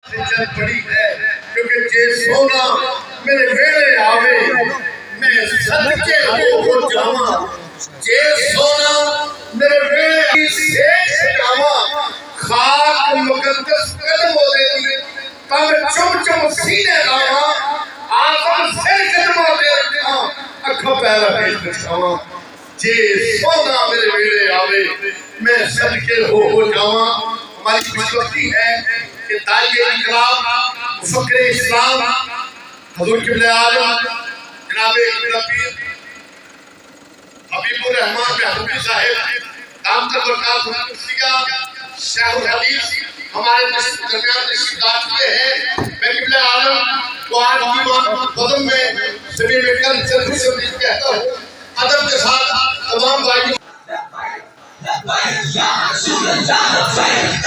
چل پڑی ہے کیونکہ جے سونا میرے ویڑے آوے میں صدقے ہو جاواں جے سونا میرے ویڑے سیکھ جاواں خاک مقدس قدم ہو دے کام چم چم سینے لاواں آسان سر قدم ہو دے رکھاں اکھا پیرا پیش بچھاواں جے سونا میرے ویڑے آوے میں صدقے ہو جاواں ہماری خوش وقتی ہے کہ داعیہ انقلاب مفکر اسلام حضور قبلہ عالم جناب قبلہ پیر حبیب الرحمن محبوبی صاحب دامت برکات حسیہ شیخ الحدیث ہمارے درمیان تشریف لا چکے ہیں میں قبلہ عالم کو آج کی بزم میں زمین میں کل سے خوش وقتی کہتا ہوں ادب کے ساتھ تمام بھائی لبيك يا رسول الله لبيك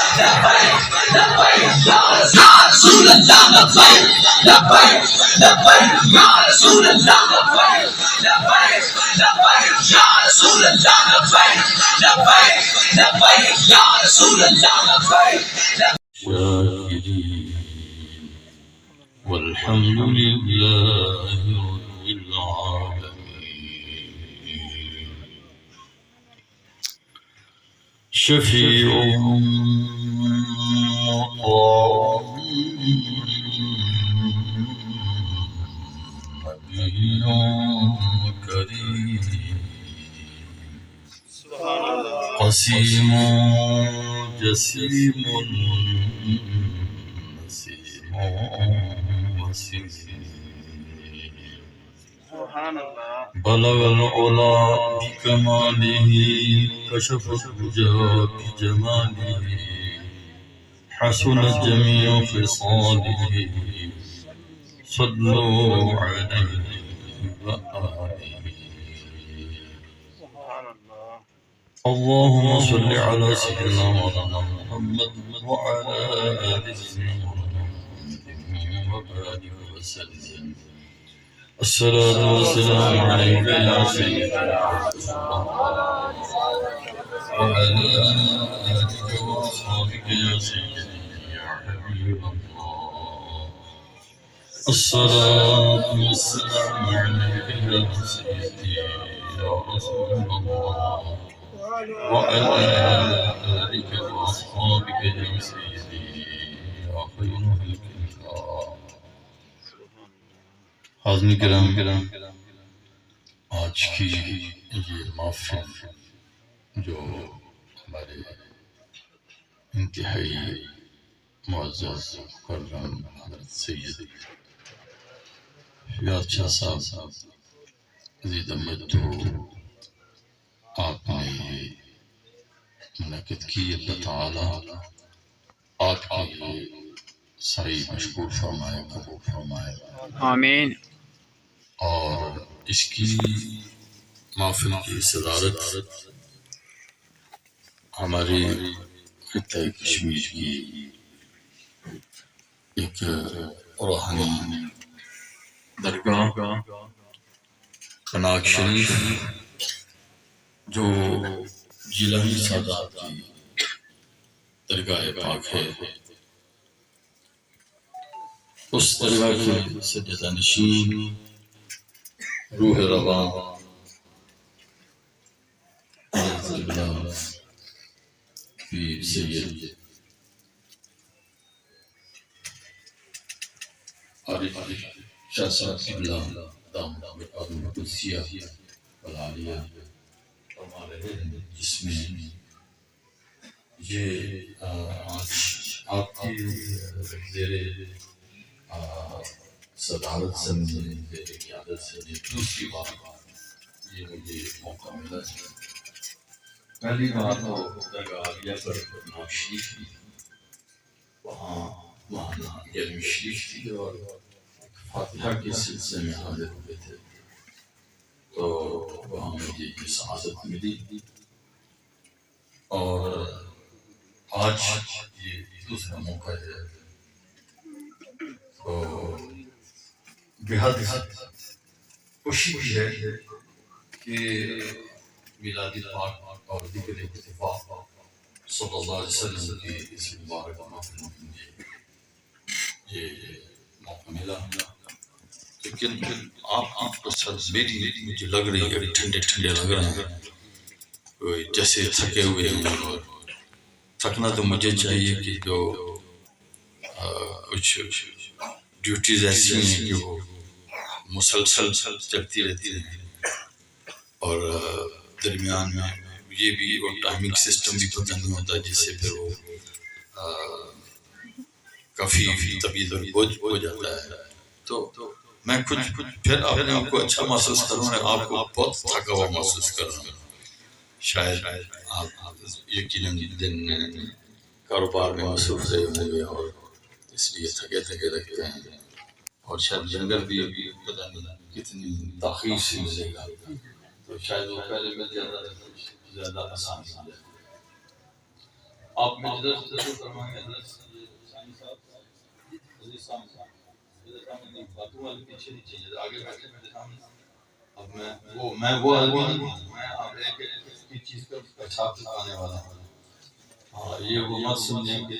لبيك لبيك يا رسول الله لبيك لبيك لبيك يا رسول الله لبيك لبيك لبيك يا رسول الله لبيك لبيك لبيك يا رسول الله لبيك شاكرين والحمد لله رب العالمين شفيع مطاع نبي كريم قسيم جسيم نسيم وسيم بلغ العلا بكماله كشف الدجى بجماله حسن جميع خصاله صلوا عليه وآله اللهم صل على سيدنا مولانا محمد وعلى آل سيدنا محمد وبارك وسلم الصلاة والسلام عليك يا سيدنا وعلى آلك وأصحابك يا سيدي يا حبيب الله الصلاة والسلام عليك يا سيدي يا رسول الله وعلى آلك وأصحابك يا سيدي يا خير خلق الله حاضرین کرام آج کی یہ محفل جو ہمارے انتہائی معزز مکرم حضرت سید فیاض شاہ صاحب عزیز احمد تو آپ نے منعقد کی اللہ تعالی آپ کی ساری مشکور فرمائے قبول فرمائے آمین اور اس کی محفل کی صدارت ہماری خطہ کشمیر کی ایک روحانی درگاہ کناک شریف جو جیلانی سادات کی درگاہ پاک ہے اس درگاہ کے سجدہ نشین روح رواں کی سید عارف شاہ صاحب قبلہ دام برکاتہ قدسیہ والعالیہ فرما رہے ہیں جس میں یہ آج آپ کی زیر صدارت سے زیر قیادت سے دوسری بار یہ مجھے موقع ملا ہے پہلی بار تو درگاہ عالیہ پر ناک شریف تھی وہاں گرمی شریف تھی اور فاتحہ کے سلسلے میں حاضر ہوئے تھے تو وہاں مجھے یہ سعادت ملی اور آج یہ دوسرا موقع ہے تو بہت خوشی بھی ہے کہ میلاد پاک اور ذکر اتفاق صلی اللہ علیہ وسلم کی اس مبارک محفل میں یہ موقع ملا، لیکن آپ کو ساتھ میری مجھے لگ رہی ہے ٹھنڈے ٹھنڈے لگ رہے ہیں، جیسے تھکے ہوئے ہیں، اور تھکنا تو مجھے چاہیے کہ جو کچھ ڈیوٹیز ایسی ہیں کہ وہ مسلسل چلتی رہتی ہیں، اور درمیان میں یہ بھی وہ ٹائمنگ سسٹم بھی پتہ نہیں ہوتا، جس سے پھر وہ کافی طبیعت اور بوجھ ہو جاتا ہے۔ تو میں کچھ پھر اپنے آپ کو اچھا محسوس کر رہا ہوں، آپ کو بہت تھکا ہوا محسوس کر رہا ہوں، شاید آپ یقیناً دن کاروبار میں مصروف رہے ہوں گے اور اس لیے تھکے تھکے رکھتے ہیں، اور شاید جنگل بھی ابھی پتہ نہیں کتنی تاخیر سے ملے گا، تو شاید وہ پہلے میں زیادہ آسان ہو جائے۔ آپ میں ادھر فرمائیں حضرت ثانی صاحب، حضرت ثانی صاحب نے باتوں والے پیچھے نہیں چاہیے، آگے بیٹھے میرے سامنے۔ اب میں وہ آدمی نہیں ہوں، میں اب ایک چیز کا پچھاپ آنے والا ہوں۔ ہاں، یہ وہ مت سمجھیں کہ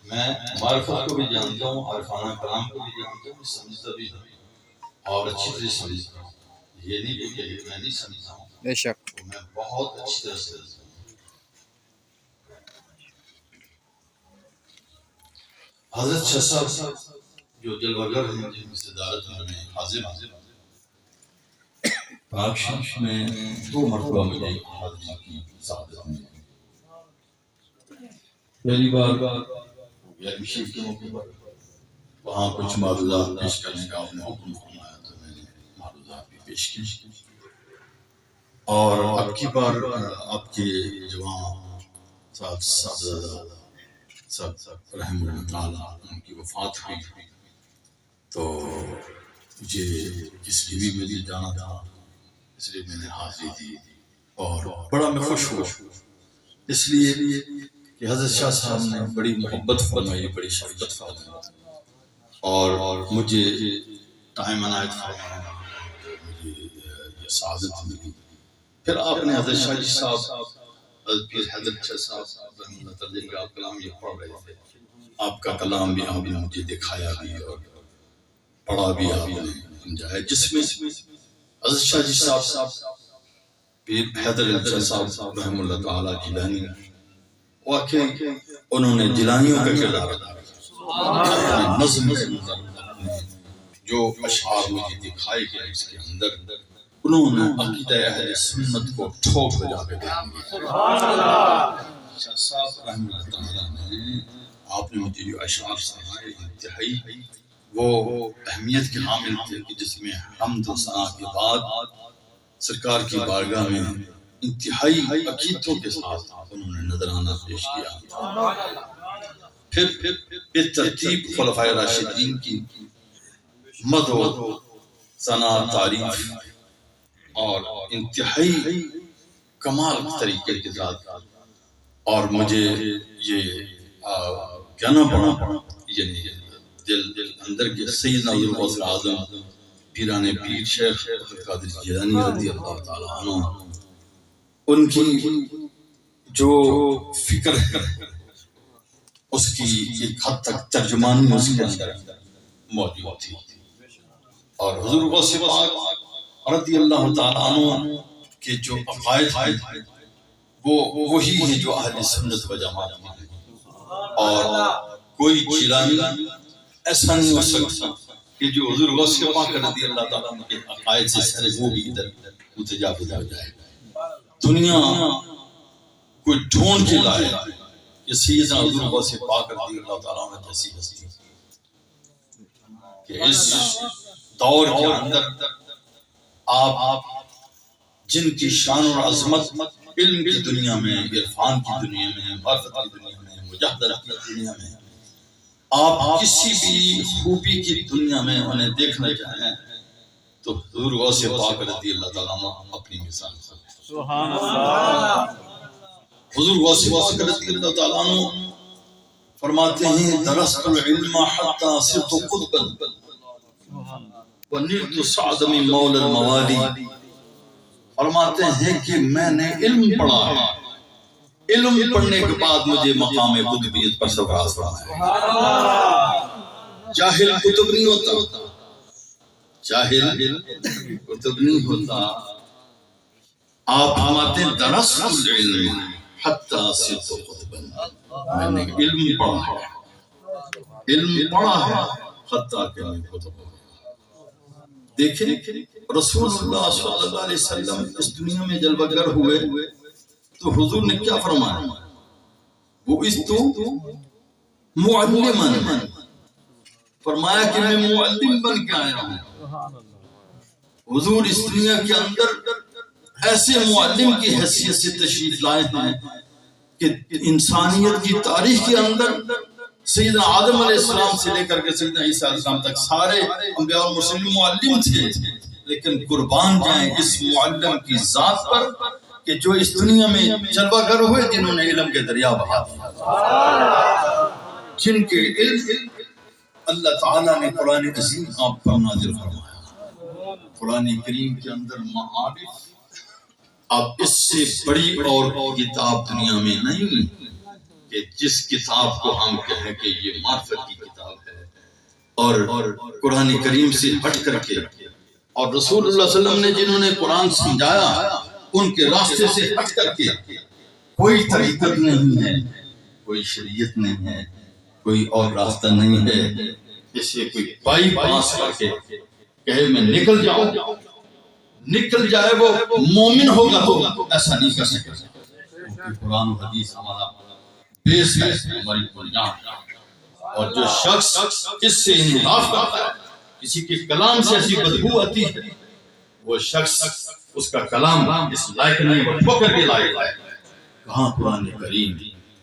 میں معرفت کو بھی جانتا ہوں، عارفانہ کلام کو بھی جانتا ہوں، سمجھتا بھی ہوں اور اچھی طرح سمجھتا ہوں، یہ نہیں کہ میں نہیں سمجھتا ہوں، بے شک میں بہت اچھی طرح سمجھتا ہوں۔ حضرت شاہ صاحب جو جلوہ گر ہیں، جن کی صدارت میں حاضر ہیں، پاک شریف میں 2 مرتبہ مجھے حاضری کی سعادت میں۔ پہلی بار گیارہویں شریف کے موقع پر وہاں کچھ معروضات پیش کرنے کا آپ نے حکم فرمایا، تو میں نے معروضات بھی پیش کی، اور اب کی بار آپ کے جوان صاحب رحم اللہ تعالیٰ ان کی وفات ہوئی، تو مجھے اس لیے بھی مجھے جانا تھا، اس لیے میں نے حاضری دی، اور بڑا میں خوش ہوا اس لیے کہ حضرت شاہ صاحب نے بڑی محبت فرمائی، بڑی شفقت فرمائی، اور مجھے ٹائم عنایت فرمایا، مجھے یہ سعادت ملی۔ پھر آپ نے حضرت شاہ جی صاحب، حضرت شاہ صاحب رحمۃ اللہ تعالیٰ کا کلام یہ پڑھ رہے تھے، آپ کا کلام بھی آپ نے مجھے دکھایا بھی اور پڑھا بھی آپ نے سمجھایا، جس میں حضرت شاہ جی صاحب پیر حیدر علی شاہ صاحب رحمۃ اللہ تعالیٰ جیلانی، واقعی انہوں نے جیلانیوں کا کردار ادا کیا، نظم جو اشعار مجھے دکھائے گئے اس کے اندر انہوں نے عقیدہ اہل سنت کو ٹھوک بجا کے دیا۔ شاہ صاحب رحمۃ اللہ تعالیٰ نے آپ نے مجھے جو اشعار سنائے انتہائی وہ اہمیت کے حامل تھے، کہ جس میں حمد و ثنا کے بعد سرکار کی بارگاہ میں انتہائی عقیدتوں کے ساتھ انہوں نے نذرانہ پیش کیا۔ پھر بے ترتیب خلفائے راشدین کی مدح و ثنا، تعریف اور انتہائی کمال طریقے کے ساتھ، اور مجھے یہ کہنا پڑا، یعنی دل اندر کے سیدنا حضور غوث اعظم پیران پیر شیخ عبدالقادر جیلانی رضی اللہ تعالیٰ عنہ، ان کی جو فکر ہے اس کی ایک حد تک ترجمانی اس کے اندر موجود تھی، اور حضور غوث پاک رضی اللہ تعالیٰ عنہ کے جو عقائد ہیں وہ وہی ہیں جو اہل سنت و جماعت میں ہیں، اور کوئی جیلانی ایسا نہیں ہو سکتا کہ جو حضور غوث پاک رضی اللہ تعالیٰ عنہ کے عقائد سے سرے وہ بھی ادھر متجاوز ہو جائے۔ دنیا کوئی ڈھونڈ کے لائے کہ سیدنا حضور غوث پاک رضی اللہ تعالیٰ عنہ جیسی ہستی کہ اس دور کے اندر آپ جن کی شان اور عظمت علم کی دنیا میں، عرفان کی دنیا میں، معرفت کی دنیا میں، مجاہدہ کی دنیا میں، آپ کسی بھی خوبی کی دنیا میں انہیں دیکھنا چاہیں تو حضور غوث پاک رضی اللہ تعالیٰ عنہ اپنی مثال ہے۔ سبحان اللہ۔ حضور غوث پاک رضی اللہ تعالیٰ عنہ فرماتے ہیں درست العلم حتی صرت قطبا ونلت سعد من مولا الموالی، فرماتے ہیں کہ میں نے علم پڑھا ہے، علم پڑھنے کے بعد مجھے مقام قطبیت پر سرفراز فرمایا۔ جاہل کتب نہیں ہوتا، جاہل کتب نہیں ہوتا. آپ فرماتے ہیں درست العلم حتی صرت قطبا، میں نے علم پڑھا ہے، علم پڑھا ہے حتیٰ کہ میں کتب ہو گیا. دیکھیں رسول اللہ صلی اللہ علیہ وسلم اس دنیا میں جلوہ گر ہوئے تو حضور نے کیا فرمایا؟ وہ اس تو معلماً، فرمایا کہ میں معلم بن کے آیا ہوں. حضور اس دنیا کے اندر ایسے معلم کی حیثیت سے تشریف لائے ہیں کہ انسانیت کی تاریخ کے اندر سیدنا آدم علیہ السلام سے لے کر کے سیدنا عیسیٰ علیہ السلام تک سارے انبیاء اور مرسلین معلم تھے، لیکن قربان جائیں اس معلم کی ذات پر کہ جو اس دنیا میں جلوہ گر ہوئے، جنہوں نے علم کے دریا بہا دیا، جن کے علم اللہ تعالیٰ نے قرآن عظیم آپ پر نازل فرمایا. قرآن کریم کے اندر معارف، اب اس سے بڑی اور کتاب دنیا میں نہیں کہ جس کتاب کو ہم کہیں کہ یہ معرفت کی کتاب ہے، اور قرآن کریم سے ہٹ کر کے اور رسول اللہ صلی اللہ علیہ وسلم نے جنہوں نے قرآن سمجھایا ان کے راستے سے ہٹ کر کے کوئی طریقت نہیں ہے، کوئی شریعت نہیں ہے، کوئی اور راستہ نہیں ہے. اسے کوئی بائی پاس کر کے کہے میں نکل جاؤں، نکل جائے وہ مومن ہوگا تو ایسا نہیں کر سکتا. قرآن و حدیث ہمارا بیس ہے، ہماری بنیاد. اور جو شخص اس سے انحراف کرتا ہے، کسی کے کلام سے ایسی بدبو آتی ہے، وہ شخص اس کا کلام اس لائق نہیں، وہ ٹھوکر کے لائق ہے. کہاں قرآن کریم،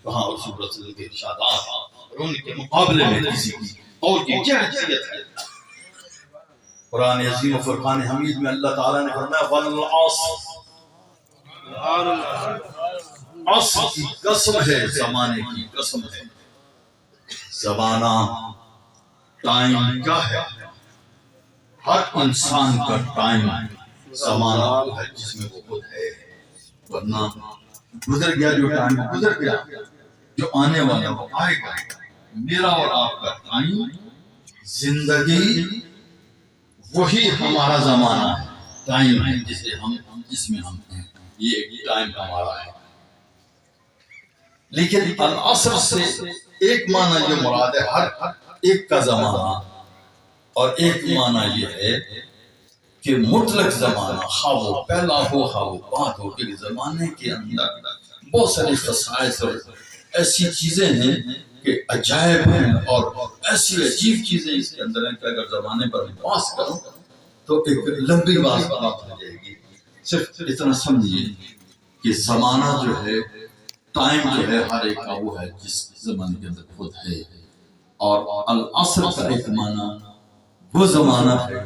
کہاں رسول اللہ کے ارشادات، اور ان کے مقابلے میں کسی کی اور کی کیا حیثیت ہے. قرآن عظیم و فرقان حمید میں اللہ تعالیٰ نے فرمایا والعصر، عصر کی قسم ہے، زمانے کی قسم ہے. زمانہ ٹائم کیا ہے؟ ہر انسان کا ٹائم زمانہ وہ ہے جس میں وہ خود ہے، ورنہ گزر گیا جو ٹائم گزر گیا، جو آنے والا وہ آئے گا. میرا اور آپ کا ٹائم، زندگی وہی ہمارا زمانہ ہے، ٹائم ہے جس میں ہم ہیں، یہ ایک ٹائم ہمارا ہے. لیکن العصر سے ایک معنی جو مراد ہے ہر ایک کا زمانہ، اور ایک معنی یہ ہے کہ مطلق زمانہ، خواہ وہ پہلا ہو خواہ وہ بعد ہو، کہ زمانے کے اندر بہت سارے خصائص اور ایسی چیزیں ہیں کہ عجائب ہیں، اور ایسی عجیب چیزیں اس کے اندر ہیں کہ اگر زمانے پر باس کروں تو ایک لمبی بات ہو جائے گی. صرف اتنا سمجھیے کہ زمانہ جو ہے، ٹائم جو ہے ہر ایک کا وہ ہے جس زمانے کے اندر خود ہے. اور العصر کا ایک معنی وہ زمانہ ہے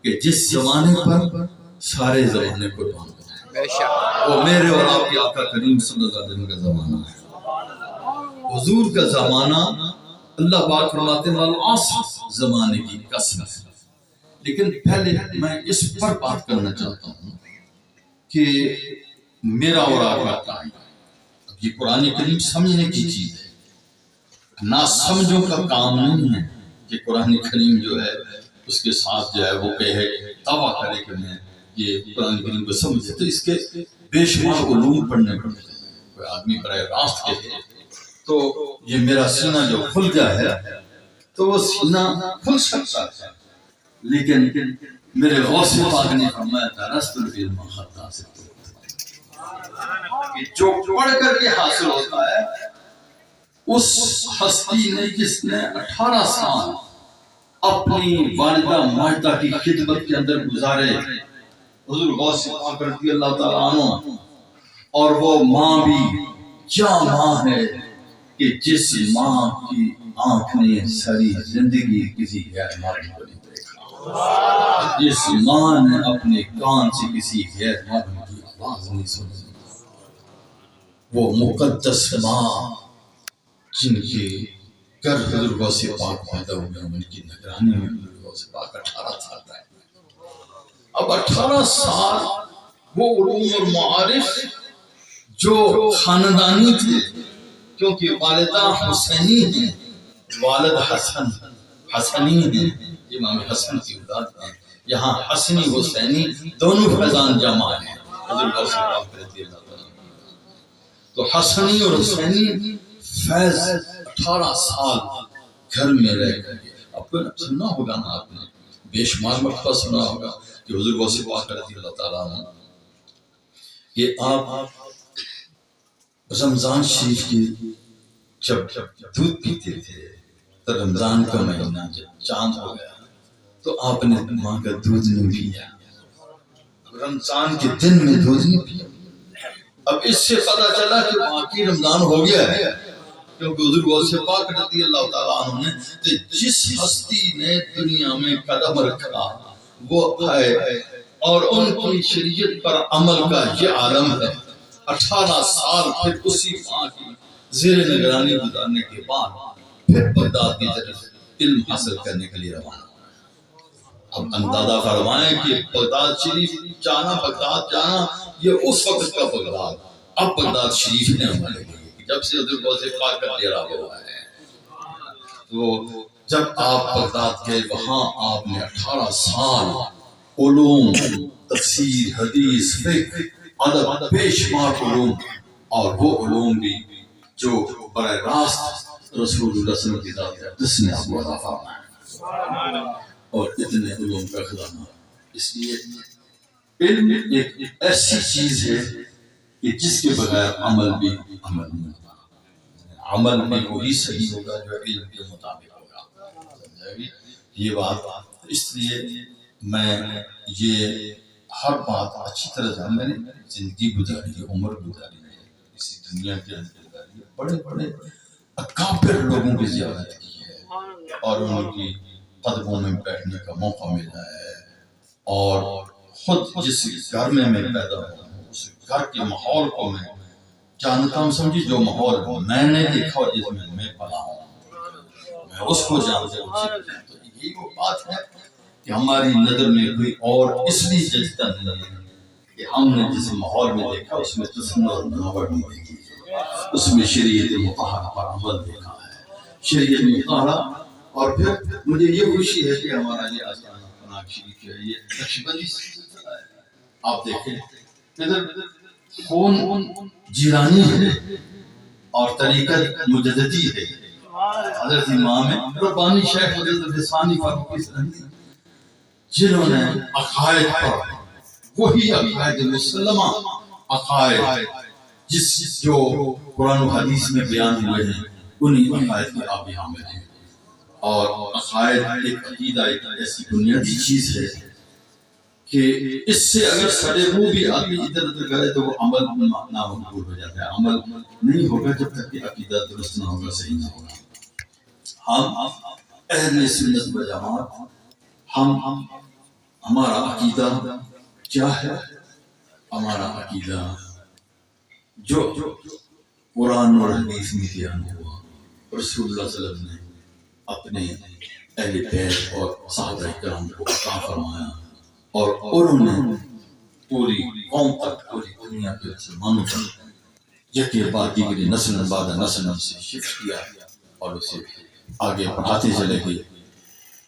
کہ جس زمانے پر سارے زمانے قربان ہوتے ہیں، وہ میرے اور آپ کے آقا کریم صلی اللہ علیہ وسلم کا زمانہ ہے. حضور کا زمانہ اللہ پاک فرماتے ہیں والعصر، زمانے کی قسم ہے. لیکن پہلے میں اس پر بات کرنا چاہتا ہوں کہ میرا اور آپ کا ٹائم، یہ قرآن کریم سمجھنے کی چیز ہے، نہ سمجھوں کا کام نہیں ہے کہ قرآن کریم جو ہے اس کے ساتھ جو ہے وہ کہے دعویٰ کرے کہ میں یہ قرآن کریم کو سمجھے، تو اس کے بے شمار علوم پڑھنے پڑتے ہیں. کوئی آدمی براہ راست کہے تو یہ میرا سینہ جو کھل گیا ہے تو وہ سینہ کھل سکتا ہے، لیکن میرے غوث پاک نے فرمایا درست العلم حتی صرت کہ جو پڑھ کر کے حاصل ہوتا ہے، اس ہستی نے جس نے 18 سال اپنی والدہ ماجدہ کی خدمت کے اندر گزارے، حضور غوث پاک رضی اللہ تعالیٰ عنہ، اور وہ ماں بھی کیا ماں ہے کہ جس ماں کی آنکھ نے ساری زندگی کسی غیر مرد کو نہیں دیکھا، جس ماں نے اپنے کان سے کسی غیر مرد کی آواز نہیں سنی، وہ مقدس ماں جن کے گھر حضور غوث پاک پیدا ہوئے، ان کی نگرانی میں حضور غوث پاک 18 سال رہے. اب 18 سال وہ علوم اور معارف جو خاندانی تھے، کیونکہ والدہ حسینی ہیں، والد حسن، حسنی ہیں، امام حسن کی اولاد ہیں، یہاں حسنی حسینی دونوں فیضان جمع ہیں حضرت غوث پاک رضی اللہ تعالیٰ عنہ۔ تو حسنی اور حسینی فیض 18 سال گھر میں رہ کر کے آپ کو سننا ہوگا نا، آپ نے بے شمار مرتبہ سنا ہوگا کہ حضور غوث پاک رضی اللہ تعالیٰ عنہ کہ آپ رمضان شریف کی جب دودھ پیتے تھے تو رمضان کا مہینہ جب چاند ہو گیا تو آپ نے ماں کا دودھ نہیں پیا، رمضان کے دن میں دودھ نہیں پیا۔ اب اس سے پتہ چلا کہ واقعی رمضان ہو گیا ہے، کیونکہ حضور غوث پاک رضی اللہ تعالیٰ عنہ نے جس ہستی نے دنیا میں قدم رکھا وہ آئے اور ان کی شریعت پر عمل کا یہ عالم ہے۔ 18 سال پھر اسی ماں کی زیر نگرانی گزارنے کے بعد پھر بغداد کی طرف علم حاصل کرنے کے لیے روانہ۔ اب اندازہ فرمائیں کہ بغداد شریف جانا، بغداد جانا یہ اس وقت کا بغداد، اب بغداد شریف نے ہمارے لیے جب سے حضور غوث پاک کا ڈیرا ہوا ہے۔ تو جب آپ بغداد گئے وہاں آپ نے 18 سال علوم، تفسیر، حدیث، فقہ، ادب، بے شمار علوم، اور وہ علوم بھی جو براہ راست رسول اللہ صلی اللہ علیہ وسلم کی ذات نے آپ کو عطا فرمایا، اور اتنے علوم کا خزانہ۔ اس لیے علم ایک ایسی چیز ہے کہ جس کے بغیر عمل بھی عمل نہیں ہوتا، عمل بھی وہی صحیح ہوگا جو علم کے مطابق ہوگا۔ یہ بات اس لیے میں یہ ہر بات اچھی طرح جان، میں نے زندگی گزاری ہے، عمر گزاری ہے، اسی دنیا کے اندر گزاری ہے، بڑے بڑے اکابر لوگوں کی زیارت کی ہے اور ان کی قدموں میں بیٹھنے کا موقع ملا ہے، اور خود جس گھر میں پیدا ہوں اس گھر کے ماحول کو میں جانتا ہوں، سمجھی جو ماحول میں نے دیکھا اور جس میں پلا ہوں میں اس کو جانتا ہوں۔ تو یہی وہ بات ہے کہ ہماری نظر میں کوئی اور اس لیے جچتا نہیں ہے کہ ہم نے جس ماحول میں دیکھا اس میں تسنہ اور بناوٹ نہیں دیکھی، اس میں شریعت مطہرہ پر عمل دیکھا ہے، شریعت مطہرہ۔ اور پھر مجھے یہ خوشی ہے کہ ہمارا یہ آستانہ پناہ شریف ہے، یہ نقشبندی سلسلہ ہے۔ آپ دیکھیں ادھر خون جیلانی ہے اور طریقت مجددی ہے، حضرت امام ربانی شیخ حضرت ثانی فاروقی اسلامی جنہوں نے عقائد پر وہی عقائد مسلمہ، عقائد جو قرآن و حدیث میں بیان ہوئے ہیں انہی عقائد کے آپ یہاں میں ہیں۔ اور عقائد ایک عقیدہ ایک ایسی بنیادی چیز ہے کہ اس سے اگر سڑے منہ بھی آدمی ادھر ادھر کرے تو وہ عمل نامقبول ہو جاتا ہے، عمل نہیں ہوگا جب تک کہ عقیدہ درست نہ ہوگا، صحیح نہ ہوگا۔ ہم اہل سنت و جماعت، ہمارا عقیدہ کیا ہے؟ ہمارا عقیدہ جو قرآن اور حدیث میں بیان ہوا، رسول اللہ صلی اللہ علیہ وسلم نے اپنے اہل بیت اور صحابہ کرام کو عطا فرمایا، اور انہوں نے پوری قوم تک، پوری دنیا کے مسلمانوں تک یکے بعد دیگری نسل بعد نسل سے شفٹ کیا اور اسے آگے بڑھاتے چلے گئے،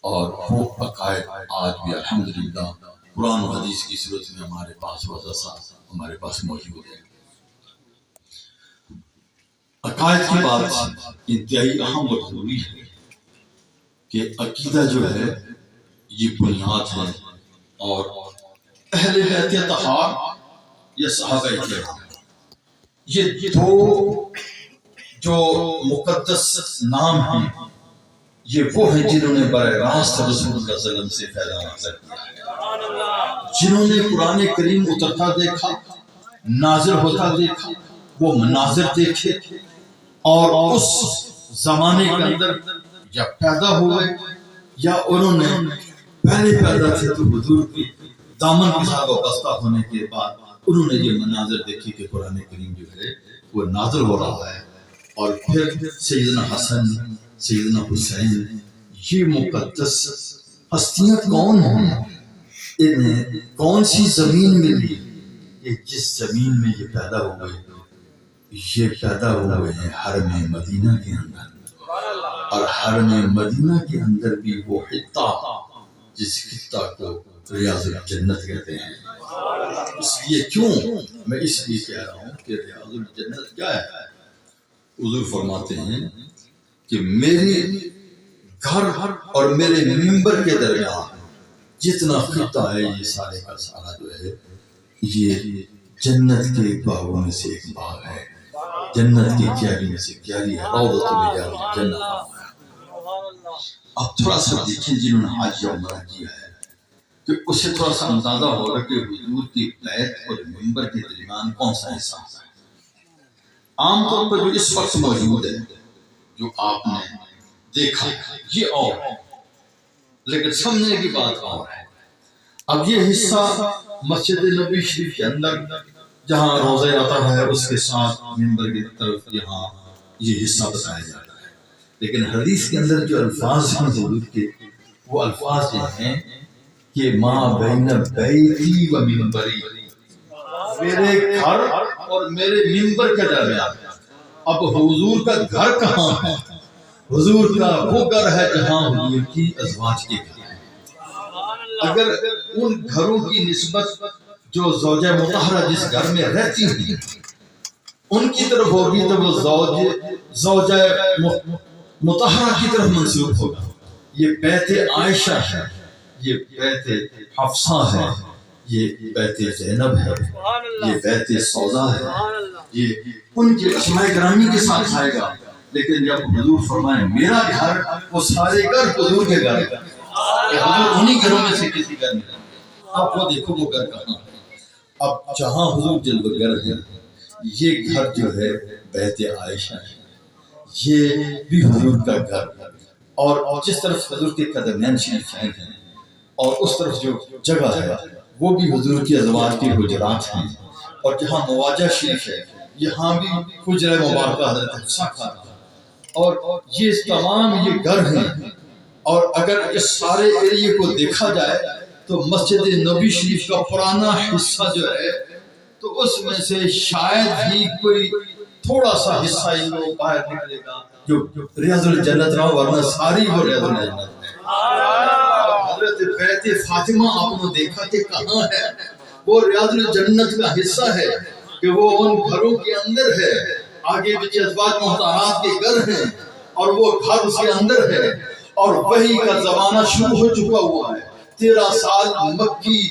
اور وہ عقائد آج بھی الحمدللہ قرآن و حدیث کی صورت میں ہمارے پاس ہمارے پاس موجود ہے۔ عقائد کی بات انتہائی اہم اور ضروری ہے کہ عقیدہ جو ہے یہ بنیاد ہے، اور اہل بیت طہار یا صحابہ کرام یہ دو جو مقدس نام ہیں یہ وہ ہیں جنہوں نے براہ راست رسول اللہ صلی اللہ علیہ وسلم سے فیضان حاصل کیا، جنہوں نے قرآن کریم اترتا دیکھا، نازل ہوتا دیکھا، وہ مناظر دیکھے، اور اس زمانے کے اندر یا پیدا ہوئے یا انہوں نے پہلے پیدا تھے تو حضور کی دامن کے ساتھ وابستہ ہونے کے بعد انہوں نے یہ مناظر دیکھی کہ قرآن کریم جو ہے وہ نازل ہو رہا ہے، اور پھر سیدنا حسن، سیدنا حسین، یہ مقدس ہستیاں کون ہیں، انہیں کون سی زمین ملی؟ یہ جس زمین میں یہ پیدا ہوئے، یہ پیدا ہوئے ہیں حرم مدینہ کے اندر، اور حرم مدینہ کے اندر بھی وہ خطہ جس خطہ کو ریاض الجنت کہتے ہیں. اس لیے کیوں میں اس لیے کہہ رہا ہوں کہ ریاض الجنت کیا ہے. حضور فرماتے ہیں کہ میرے گھر اور میرے ممبر کے درمیان جتنا خطہ ہے یہ سارے کا سارا جو ہے یہ جنت کے باغوں میں سے ایک باغ ہے. جنت کی کیاری میں سے کیاری ہے. روضۃ من ریاض الجنت. اب تھوڑا سا دیکھیں جنہوں نے حج عمرہ کیا ہے کہ اسے تھوڑا سا اندازہ ہوگا کہ حضور کی بیت اور ممبر کے درمیان کون سا حصہ ہے. عام طور پر جو اس وقت موجود ہے جو آپ نے دیکھا یہ اور لیکن سمجھنے کی بات اور ہے. اب یہ حصہ مسجد نبی شریف کے اندر جہاں روضہ عطا ہے اس کے ساتھ ممبر کی طرف یہاں یہ حصہ بتایا جاتا ہے. لیکن حدیث کے اندر جو الفاظ ہیں حضور کے وہ الفاظ یہ ہیں کہ ما بین بیتی و ممبری، میرے گھر اور میرے ممبر کے درمیان. اب حضور کا گھر کہاں ہے؟ حضور کا وہ گھر ہے جہاں حضور کی ازواج کے گھر ہیں. اگر ان گھروں کی نسبت جو زوجہ مطہرہ جس گھر میں رہتی ہیں ان کی طرف ہوگی تو وہ زوجہ مطہرہ کی طرف منسوب ہوگا. یہ بیت عائشہ ہے، یہ بیت حفصہ ہے، یہ بیت زینب ہے، یہ بیت سودا ہے. یہ ان کے اسماء گرامی کے ساتھ آئے گا. لیکن جب حضور فرمائے میرا گھر، وہ سارے گھر حضور کے گھر ہے. حضور انہی گھروں میں سے کسی گھر میں. اب وہ دیکھو وہ گھر کہاں. اب جہاں حضور جلوگر ہے یہ گھر جو ہے بیت عائشہ ہے، یہ بھی حضور کا گھر. اور جس طرف حضور کے قدمین شریف ہیں اور اس طرف جو جگہ ہے وہ بھی حضور کی ازواج کے حجرات ہیں. اور جہاں مواجہ شریف ہے یہاں بھی حجرہ مبارکہ حضرت حفصہ کا. اور یہ تمام یہ گھر ہیں. اور اگر اس سارے ایریے کو دیکھا جائے تو مسجد نبی شریف کا پرانا حصہ جو ہے تو اس میں سے شاید ہی کوئی تھوڑا سا حصہ ہی وہ باہر نکلے گا جو ریاض الجنت رہا، ورنہ ساری وہ ریاض الجنت ہے. حضرت بیت فاطمہ آپ نے دیکھا کہ کہاں ہے، وہ ریاض الجنت کا حصہ ہے کہ وہ ان گھروں کے اندر ہے. آگے پیچھے ازواج محترمات کے گھر ہیں اور وہ گھر اس کے اندر ہے. اور وحی کا زمانہ شروع ہو چکا ہوا ہے. 13 سال مکی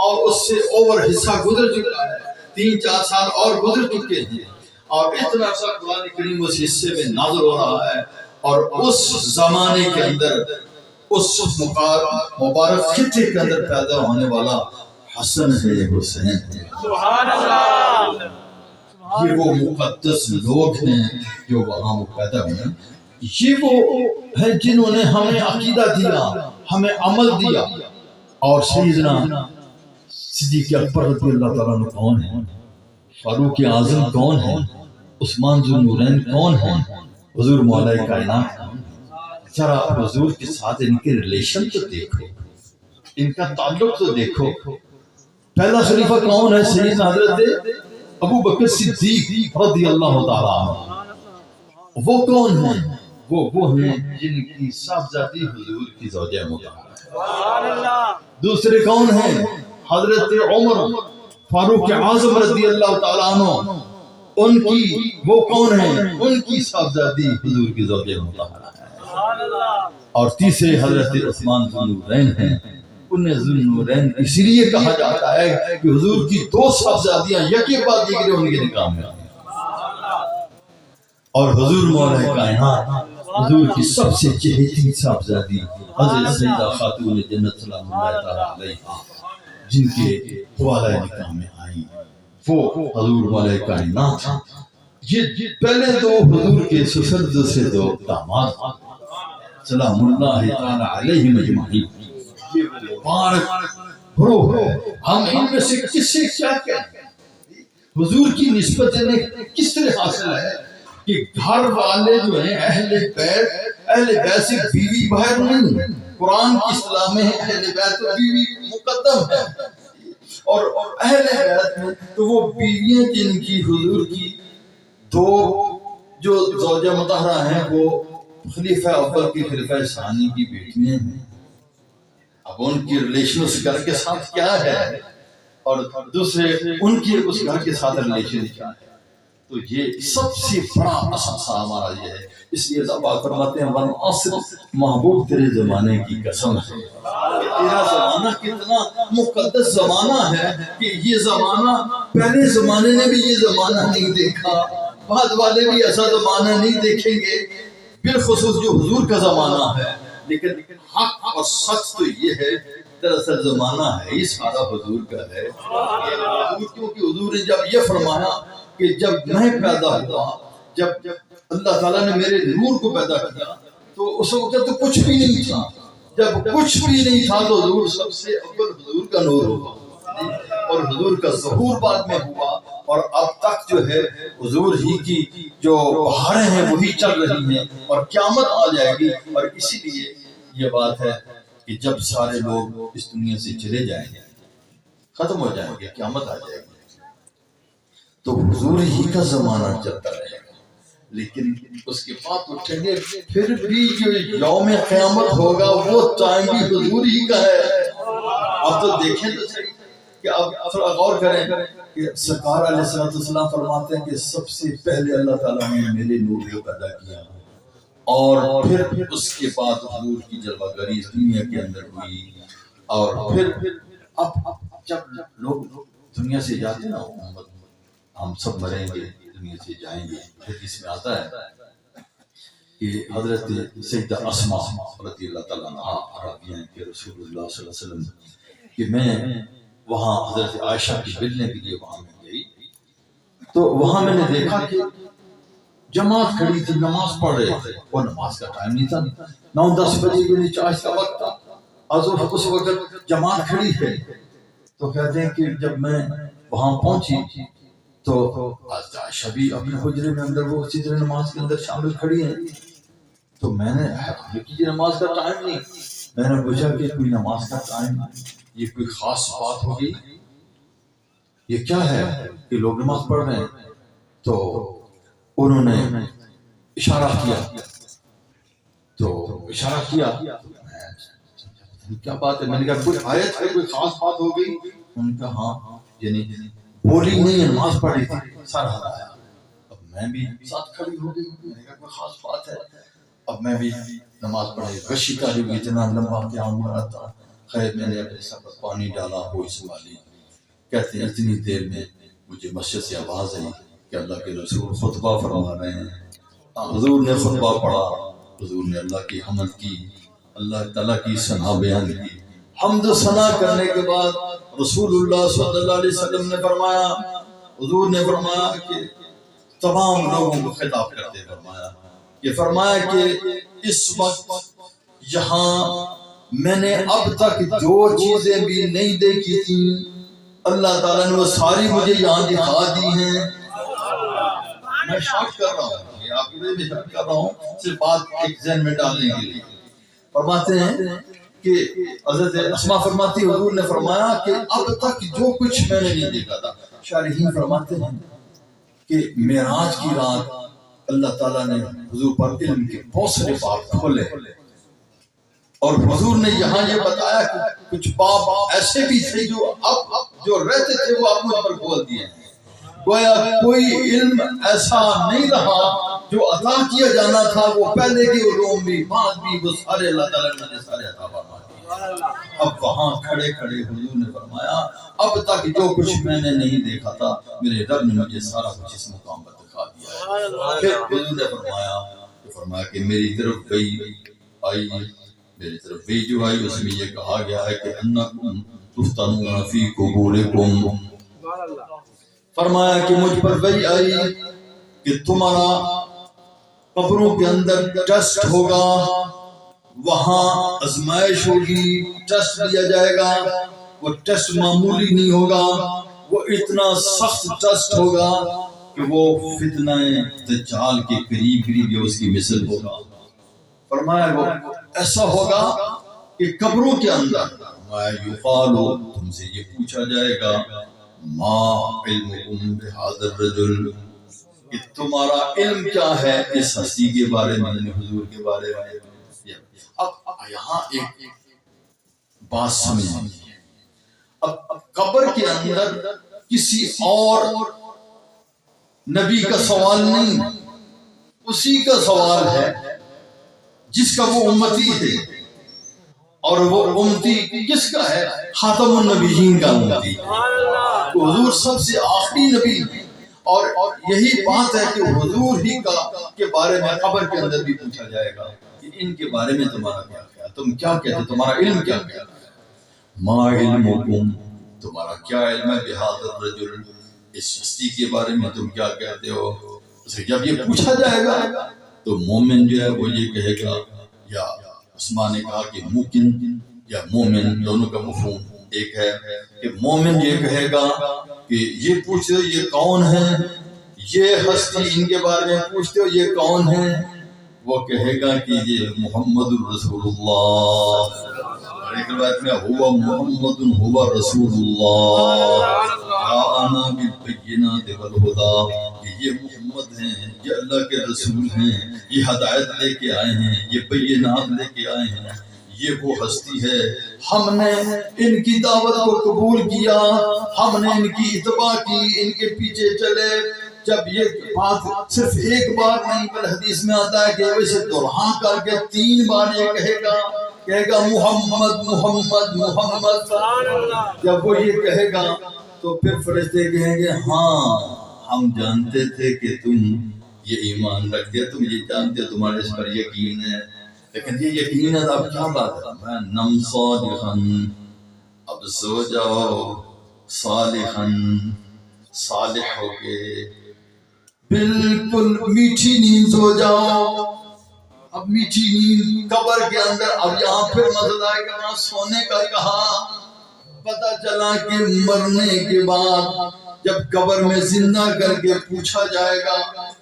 اور اس سے اوور حصہ گزر چکا ہے. 3-4 سال اور گزر چکے ہیں اور اتنا سا قرآن کریم اس حصے میں نازل ہو رہا ہے. اور اس زمانے کے اندر اس مبارک خطے کے اندر پیدا ہونے والا حسن ہے، حسین ہے. سبحان اللہ. یہ وہ مقدس لوگ ہیں جو وہاں پیدا ہوئے. یہ وہ ہیں جنہوں نے ہمیں عقیدہ دیا، ہمیں عمل دیا. اور سیدنا صدیق اکبر رضی اللہ تعالیٰ عنہ کون ہے؟ فاروق اعظم کون ہے؟ عثمان ذو النورین کون ہے؟ حضور مولا کائنات. ذرا حضور کے ساتھ ان کے ریلیشن تو دیکھو، ان کا تعلق تو دیکھو. پہلا خلیفہ کون ہے؟ سیدنا حضرت ابو بکر صدیق رضی اللہ تعالیٰ عنہ. وہ کون ہیں؟ وہ ہیں جن کی صاحبزادی حضور کی زوجہ مطہرہ. دوسرے کون ہیں؟ حضرت عمر فاروق اعظم رضی اللہ تعالیٰ عنہ. ان کی وہ کون ہیں؟ ان کی صاحبزادی حضور کی زوجہ مطہرہ ہے. اور تیسرے حضرت عثمان ذو النورین ہیں. انہیں ذو النورین اس لیے کہا جاتا ہے کہ حضور کی 2 صاحبزادیاں یکے بعد دیگرے ان کے نکاح میں. اور حضور مولا کائنات حضور کی سب سے چہیتی صاحبزادی حضرت سیدہ خاتون جنت سلام اللہ تعالیٰ علیہ جن کے حوالہ نکاح میں آئی وہ حضور مولا کائنات. یہ پہلے 2 حضور کے سسر، دوسرے 2 داماد سلام اللہ تعالیٰ علیہ مجمعین. یہ مبارک گروہ ہے. ہم ان میں سے کس سے کیا کہتے ہیں؟ حضور کی نسبت انہیں کس طرح حاصل ہے کہ گھر والے جو ہیں اہل بیت سے بیوی باہر نہیں. قرآن کی اصطلاح میں اہل بیت تو بیوی مقدم ہے. اور اہل بیت میں تو وہ بیویاں جن کی حضور کی 2 جو زوجہ مطہرہ ہیں وہ خلیفہ اول کی خلیفہ ثانی کی بیٹیاں ہیں، اب ان کی ریلیشن اس گھر کے ساتھ کیا ہے اور دوسرے ان کی اس گھر کے ساتھ ریلیشن کیا ہے، تو یہ سب سے بڑا اثاثہ ہمارا یہ ہے۔ اس لیے اللہ پاک فرماتے ہیں ون عصر، محبوب تیرے زمانے کی قسم ہے، تیرا زمانہ کتنا مقدس زمانہ ہے کہ یہ زمانہ پہلے زمانے نے بھی یہ زمانہ نہیں دیکھا، بعد والے بھی ایسا زمانہ نہیں دیکھیں گے، بالخصوص جو حضور کا زمانہ ہے۔ لیکن حق اور سچ تو یہ ہے دراصل زمانہ ہے یہ سارا حضور کا ہے، کیونکہ حضور نے جب یہ فرمایا کہ جب میں پیدا ہوا، جب اللہ تعالیٰ نے میرے نور کو پیدا کیا تو اس وقت تو کچھ بھی نہیں تھا، جب کچھ بھی نہیں تھا تو حضور سب سے اول حضور کا نور ہوا اور حضور کا ظہور بعد میں ہوا، اور اب تک جو ہے حضور ہی کی جو بہاریں ہیں وہی چل رہی ہیں اور قیامت آ جائے گی۔ اور اسی لیے یہ بات ہے کہ جب سارے لوگ اس دنیا سے چلے جائیں گے، ختم ہو جائیں گے، قیامت آ جائے گی، تو حضور ہی کا زمانہ چلتا رہے گا، لیکن اس کے بعد اٹھیں گے پھر بھی جو یوم قیامت ہوگا وہ ٹائم بھی حضور ہی کا ہے۔ اب تو دیکھیں تو صحیح کہ اب تھوڑا غور کریں کہ سرکار علیہ السلام فرماتے ہیں کہ سب سے پہلے اللہ تعالیٰ نے میرے نور کو پیدا کیا اور پھر اس کے بعد حضور کی جلوہ گری اس دنیا کے اندر ہوئی، اور پھر اب جب لوگ دنیا سے جاتے ہیں نا، ہم سب مریں گے، دنیا سے جائیں گے، پھر اس میں آتا ہے کہ حضرت سیدہ اسماء رضی اللہ تعالیٰ عنہا عربی ہیں کہ رسول اللہ صلی اللہ علیہ وسلم کہ میں وہاں حضرت عائشہ کی ملنے کے لیے وہاں میں گئی، تو وہاں میں نے دیکھا کہ جماعت کھڑی تھی، نماز پڑھ رہے تھے، اور نماز کا ٹائم نہیں تھا، 9-10 بجے کے چارج کا وقت تھا، اس وقت جماعت کھڑی ہے۔ تو کہتے ہیں کہ جب میں وہاں پہنچی تو عائشہ بھی اپنے حجرے میں اندر وہ اسی طرح نماز کے اندر شامل کھڑی ہیں، تو میں نے کیجیے نماز کا ٹائم نہیں، میں نے پوچھا کہ کوئی نماز کا ٹائم، یہ کوئی خاص بات ہوگی، یہ کیا ہے کہ لوگ نماز پڑھ رہے ہیں؟ تو انہوں نے اشارہ کیا، کیا بات ہے؟ میں نے کہا کوئی آیت ہے، کوئی خاص بات ہو گئی؟ انہوں نے کہا ہاں، یعنی بولی نہیں، نماز پڑھی تھی، سر ہلایا، اب میں بھی ساتھ کھڑی ہو گئی، میں نے کہا کوئی خاص بات ہے، اب میں بھی نماز پڑھی، غشی کا جو اتنا لمبا قیام ہو رہا تھا، خیر میں نے اپنے سر پر پانی ڈالا، ہوش سنبھالی، کہتے ہیں اتنی دیر میں مجھے مسجد سے آواز آئی کہ اللہ کے رسول خطبہ فرما رہے ہیں۔ حضور نے خطبہ پڑھا، حضور نے اللہ کی حمد کی، اللہ تعالیٰ کی ثنا بیان کی، حمد و ثنا کرنے کے بعد رسول اللہ صلی اللہ علیہ وسلم نے فرمایا، حضور نے فرمایا کہ تمام لوگوں کو خطاب کرتے فرمایا کہ اس وقت یہاں میں نے اب تک جو چیزیں بھی نہیں دیکھی تھیں اللہ تعالیٰ نے وہ ساری مجھے یہاں دکھا دی ہیں۔ میں شک کر رہا ہوں، یہ آپ کے لیے شک کر رہا ہوں، صرف بات ایک ذہن میں ڈالنے کے لیے۔ فرماتے ہیں کہ حضرت اسماء فرماتی حضور نے فرمایا کہ اب تک جو کچھ میں نے نہیں دیکھا تھا۔ شارحین فرماتے ہیں کہ معراج کی رات اللہ تعالیٰ نے حضور پر علم کے بہت سارے باب کھولے، اور حضور نے یہاں یہ بتایا کہ کچھ باب ایسے بھی تھے جو اب جو رہتے تھے وہ اب مجھ پر کھول دیے ہیں۔ گویا کوئی علم ایسا نہیں رہا جو عطا کیا جانا تھا، وہ پہلے کے علوم بھی بعد بھی وہ سارے اللہ تعالیٰ نے مجھے سارے عطا فرما دیے۔ اب وہاں کھڑے کھڑے حضور نے فرمایا اب تک جو کچھ میں نے نہیں دیکھا تھا میرے رب نے مجھے سارا کچھ اس مقام پر دکھا دیا ہے۔ پھر حضور نے فرمایا کہ میری طرف وہی آئی، میری طرف وہی جو آئی اس میں یہ کہا گیا ہے کہ انکم تفتنون فی قبورکم، فرمایا کہ مجھ پر وہی آئی کہ تمہارا قبروں کے اندر ٹیسٹ ہوگا، وہاں آزمائش ہوگی، ٹیسٹ لیا جائے گا، وہ ٹیسٹ معمولی نہیں ہوگا، وہ اتنا سخت ٹیسٹ ہوگا کہ وہ فتنہ دجال کے قریب یا اس کی مثل ہوگا۔ فرمایا وہ ایسا ہوگا کہ قبروں کے اندر یقالو تم سے یہ پوچھا جائے گا ما علمکم بہذا الرجل، کہ تمہارا علم کیا ہے اس ہستی کے بارے میں، یعنی حضور کے بارے میں۔ اب یہاں ایک بات سمجھیں، اب قبر کے اندر کسی اور نبی کا سوال نہیں، اسی کا سوال ہے جس کا وہ امتی ہے، اور وہ امتی کس کا ہے؟ خاتم النبیین کا امتی۔ تو حضور سب سے آخری نبی، اور یہی بات ہے کہ حضور ہی کے بارے میں قبر کے اندر بھی پوچھا جائے گا کہ ان کے بارے میں تمہارا کیا خیال، تم کیا کہتے، تمہارا علم کیا کہتا ہے؟ ما علمکم، تمہارا کیا علم ہے بہذا الرجل، اس ہستی کے بارے میں تم کیا کہتے ہو؟ اسے جب یہ پوچھا جائے گا تو مومن جو ہے وہ یہ کہے گا، یا عثمان نے کہا کہ ممکن یا مومن دونوں کا مفہوم ایک ہے، کہ مومن یہ کہے گا کہ یہ پوچھتے ہو یہ کون ہے، یہ ہستی ان کے بارے میں پوچھتے ہو یہ کون ہے، وہ کہے گا کہ یہ محمد الرسول اللہ، ایک روایت میں ہوا محمد ہوا رسول اللہ جاءنا بالبینات والہدی، کہ یہ محمد ہیں، یہ اللہ کے رسول ہیں، یہ ہدایت لے کے آئے ہیں، یہ بینات لے کے آئے ہیں، یہ وہ ہستی ہے، ہم نے ان کی دعوت کو قبول کیا، ہم نے ان کی اتباع کی، ان کے پیچھے چلے۔ جب یہ بات صرف ایک بار نہیں بل حدیث میں آتا ہے کہ ویسے دہرا کر کے 3 بار یہ کہے گا محمد محمد محمد۔ جب وہ یہ کہے گا تو پھر فرشتے کہیں گے ہاں ہم جانتے تھے کہ تم یہ ایمان رکھتے، تم یہ جانتے، تمہارے اس پر یقین ہے، لیکن یہ یقین ہے اب کیا بات ہے؟ میں نم صالحاً، اب سو جاؤ صالحاً، صالح ہو کے بالکل میٹھی نیند سو جاؤ۔ اب میٹھی نیند قبر کے اندر، اب یہاں پھر مسئلہ ہے کہ وہاں سونے کا کہا، پتہ چلا کہ مرنے کے بعد جب قبر میں زندہ کر کے پوچھا جائے گا،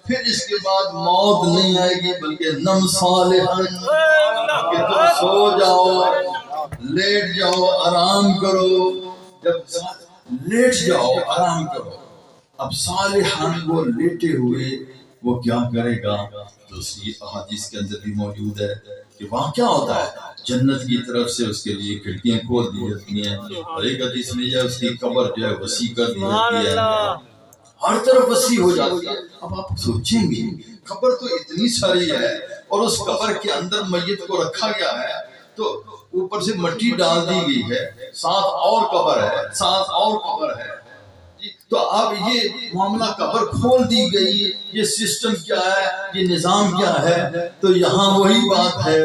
پھر اس کے بعد موت نہیں آئے گی بلکہ نم صالحاً، کہ تم سو جاؤ، لیٹ جاؤ، آرام کرو۔ جب لیٹ جاؤ آرام کرو، اب صالحاً وہ لیٹے ہوئے وہ کیا کرے گا؟ دوسری احادیث کے اندر بھی موجود ہے کہ وہاں کیا ہوتا ہے، جنت کی طرف سے اس کے لیے کھڑکیاں کھول دی جاتی ہیں، اور ایک حدیث میں یہ اس کی قبر جو ہے وسیع کر دی جاتی ہے، ہر طرف وسیع ہو جاتی ہے۔ اب آپ سوچیں گے قبر تو اتنی ساری ہے، اور اس قبر کے اندر میت کو رکھا گیا ہے، تو اوپر سے مٹی ڈال دی گئی ہے، ساتھ اور قبر ہے، ساتھ اور قبر ہے، تو اب یہ معاملہ قبر کھول دی گئی، یہ سسٹم کیا ہے، یہ نظام کیا ہے؟ تو یہاں وہی بات ہے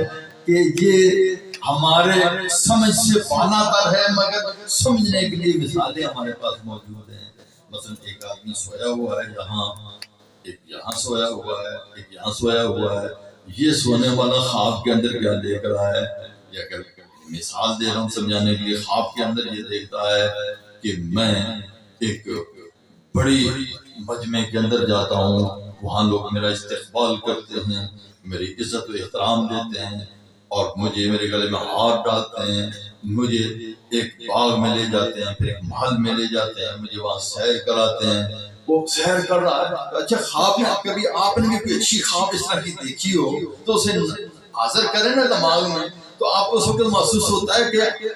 کہ یہ ہمارے سمجھ سے بالا تر ہے، مگر سمجھنے کے لیے مثالیں ہمارے پاس موجود ہیں۔ مثلا ایک آدمی سویا ہوا ہے یہاں، ایک یہاں سویا ہوا ہے، ایک یہاں سویا ہوا ہے، یہ سونے والا خواب کے اندر کیا دیکھ رہا ہے؟ یا اگر مثال دے رہا ہوں سمجھانے کے لیے، خواب کے اندر یہ دیکھتا ہے کہ میں ایک بڑی مجمع کے اندر جاتا ہوں، وہاں لوگ میرا استقبال کرتے ہیں، میری عزت و احترام دیتے ہیں، اور مجھے میرے گلے میں ہار ڈالتے ہیں، مجھے ایک باغ میں لے جاتے ہیں، پھر ایک محل میں لے جاتے ہیں، مجھے وہاں سیر کراتے ہیں۔ وہ سیر کر رہا ہے، اچھا خواب میں کبھی آپ نے بھی کوئی اچھی خواب اس طرح کی دیکھی ہو تو اسے حاضر کریں نا دماغ میں، تو آپ کو اس وقت محسوس ہوتا ہے کہ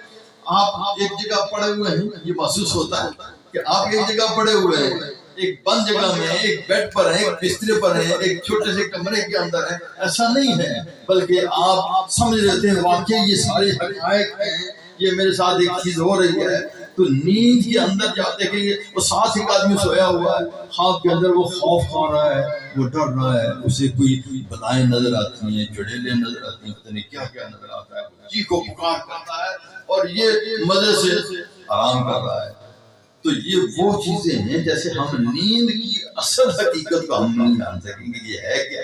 آپ ایک جگہ پڑے ہوئے ہیں، یہ محسوس ہوتا ہے کہ آپ ایک جگہ پڑے ہوئے ہیں، ایک بند جگہ میں، ایک بیڈ پر ہیں، ایک بسترے پر ہیں، ایک چھوٹے سے کمرے کے اندر ہیں، ایسا نہیں ہے، بلکہ آپ سمجھ لیتے ہیں واقعی یہ سارے حقائق ہیں، یہ میرے ساتھ ایک چیز ہو رہی ہے۔ تو نیند کے اندر جب دیکھیں گے وہ ساتھ ایک آدمی سویا ہوا ہے، خواب کے اندر وہ خوف کھا رہا ہے، وہ ڈر رہا ہے، اسے کوئی بلائیں نظر آتی ہیں، چڑیلیں نظر آتی ہیں، پتہ نہیں کیا کیا نظر آتا ہے، جی کو پکار کرتا ہے، اور یہ مزے سے آرام کر رہا ہے۔ تو یہ وہ چیزیں ہیں جیسے ہم نیند کی اصل حقیقت کو ہم نہیں جان سکیں گے یہ ہے کیا،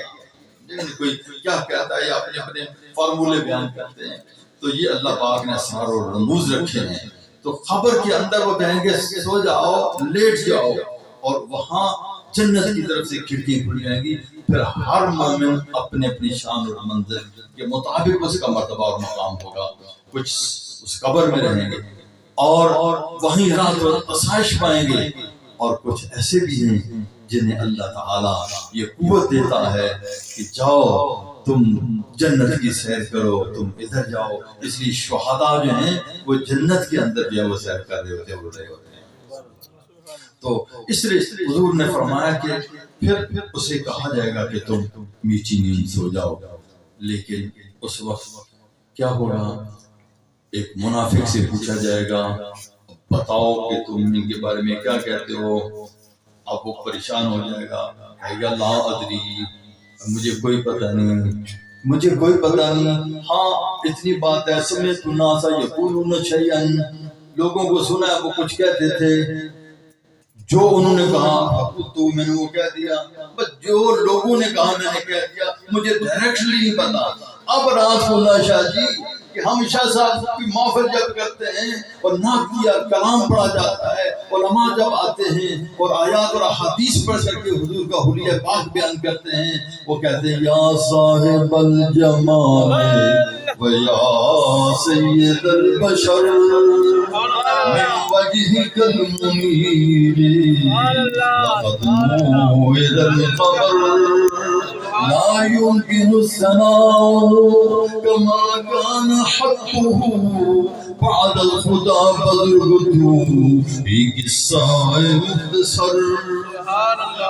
لیکن کوئی کیا کہتا ہے یا اپنے اپنے فارمولے بیان کرتے ہیں، تو یہ اللہ پاک نے اسرار و رموز رکھے ہیں۔ تو قبر کے اندر وہ کہیں گے سو جاؤ، لیٹ جاؤ، اور وہاں جنت کی طرف سے کھڑکیاں کھل جائیں گی، پھر ہر مومن اپنے اپنی شان اور منزل کے مطابق اس کا مرتبہ اور مقام ہوگا، کچھ اس قبر میں رہیں گے اور وہیں رات و آسائش پائیں گے، اور کچھ ایسے بھی ہیں جنہیں اللہ تعالیٰ یہ قوت دیتا ہے کہ جاؤ تم جنت کی سیر کرو، تم ادھر جاؤ. اس لیے شہداء جو ہیں وہ جنت کے اندر جو ہے وہ سیر کر رہے ہوتے ہیں. تو اس لیے حضور نے فرمایا کہ پھر اسے کہا جائے گا کہ تم میٹھی نیند سو جاؤ. لیکن اس وقت کیا ہوگا؟ ایک منافق سے پوچھا جائے گا بتاؤ کہ تم ان کے بارے میں کیا کہتے ہو. اب وہ پریشان ہو جائے گا، کہے گا لا ادری، مجھے کوئی پتہ نہیں، مجھے کوئی پتہ نہیں. ہاں اتنی بات ہے، سمعت الناس یقولون شیئا، لوگوں کو سنا وہ کچھ کہتے تھے، جو انہوں نے کہا تو میں نے وہ کہہ دیا، بس جو لوگوں نے کہا میں نے کہہ دیا، مجھے ڈائریکٹلی نہیں پتا. اب رات اللہ شاہ جی کہ ہم شاہ صاحب کی محفل جب کرتے ہیں اور نعتیہ کلام پڑھا جاتا ہے، علماء جب آتے ہیں اور آیات اور احادیث پڑھ کر کے حضور کا حلیہ پاک بیان کرتے ہیں، وہ کہتے ہیں یا صاحب الجمال و یا سید البشر من وجهك المنير لقد موعد القمر لا يمكن الثناء كما كان حقه بعد الخدا بدرته في قصة مختصر.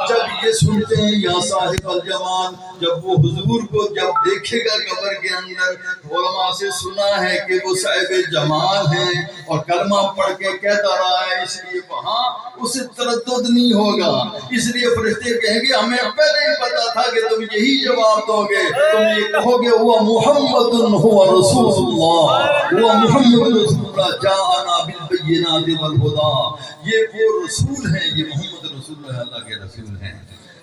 جب یہ سنتے ہیں یا صاحب الجمال، جب وہ حضور کو جب دیکھے گا قبر کے اندر، علماء سے سنا ہے کہ وہ صاحب جمال ہیں اور کلمہ پڑھ کے کہتا رہا ہے، اس لیے وہاں اسے تردد نہیں ہوگا. اس لیے فرشتے کہیں گے ہمیں پہلے ہی پتا تھا کہ تم یہی جواب دو گے، تم یہ کہو گے وہ محمد هو رسول اللہ، وہ محمد رسول اللہ جاءنا بالبینات والہدی، یہ وہ رسول ہیں، یہ محمد رسول اللہ، اللہ کے رسول ہیں.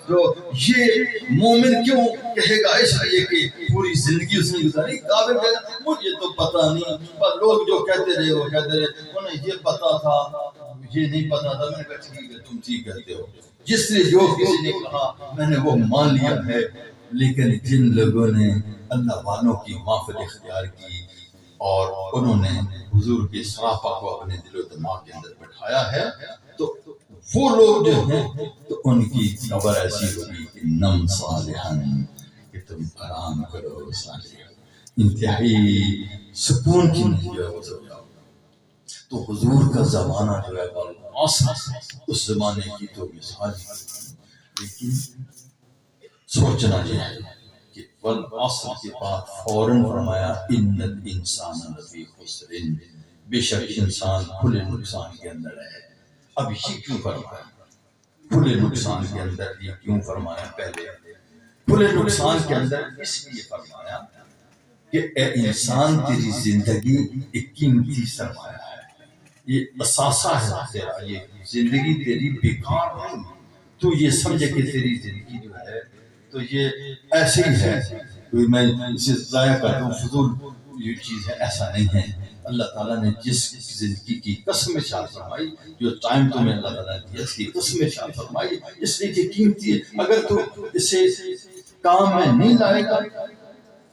تو یہ مومن کیوں کہے گا؟ اس لیے کہ پوری زندگی اس نے گزاری. کافر کہے گا مجھے تو پتا نہیں، پر لوگ جو کہتے رہے وہ کہتے رہے، انہیں یہ پتا تھا یہ نہیں پتا تھا. میں نے کہا ٹھیک ہے تم ٹھیک کہتے ہو، جس نے جو کسی نے کہا میں نے وہ مان لیا ہے. لیکن جن لوگوں نے اللہ والوں کی محفل اختیار کی اور انہوں نے حضور کے صحابہ کو اپنے دل و دماغ کے اندر بٹھایا ہے، تو وہ لوگ جو ہیں تو ان کی خبر ایسی ہوگی کہ نم صالحاً، کہ تم آرام کرو صالح، انتہائی سکون کی نیند جو ہے وہ سو جاؤ. تو حضور کا زمانہ جو ہے اس زمانے کی تو مثال ہے. لیکن سوچنا یہ ہے کہ والعصر کے بعد فوراً فرمایا ان الانسان لفی خسر، بے شک انسان کھلے نقصان کے اندر ہے. اب یہ کیوں فرمایا کھلے نقصان کے اندر؟ یہ کیوں فرمایا؟ پہلے کھلے نقصان کے اندر اس لیے فرمایا کہ اے انسان تیری زندگی ایک قیمتی سرمایہ ہے، یہ اثاثہ ہے تیرا، یہ زندگی تیری بیکار نہیں. تو یہ سمجھے کہ تیری زندگی جو ہے تو یہ ایسے ہی ہے، کوئی میں اسے ضائع کر دوں، فضول یہ چیز ہے، ایسا نہیں ہے. اللہ تعالیٰ نے جس زندگی کی قسم ارشاد فرمائی، جو ٹائم تمہیں اللہ تعالیٰ نے دیا اس کی قسم ارشاد فرمائی، اس لیے کہ قیمتی ہے. اگر تو اسے کام میں نہیں لائے گا،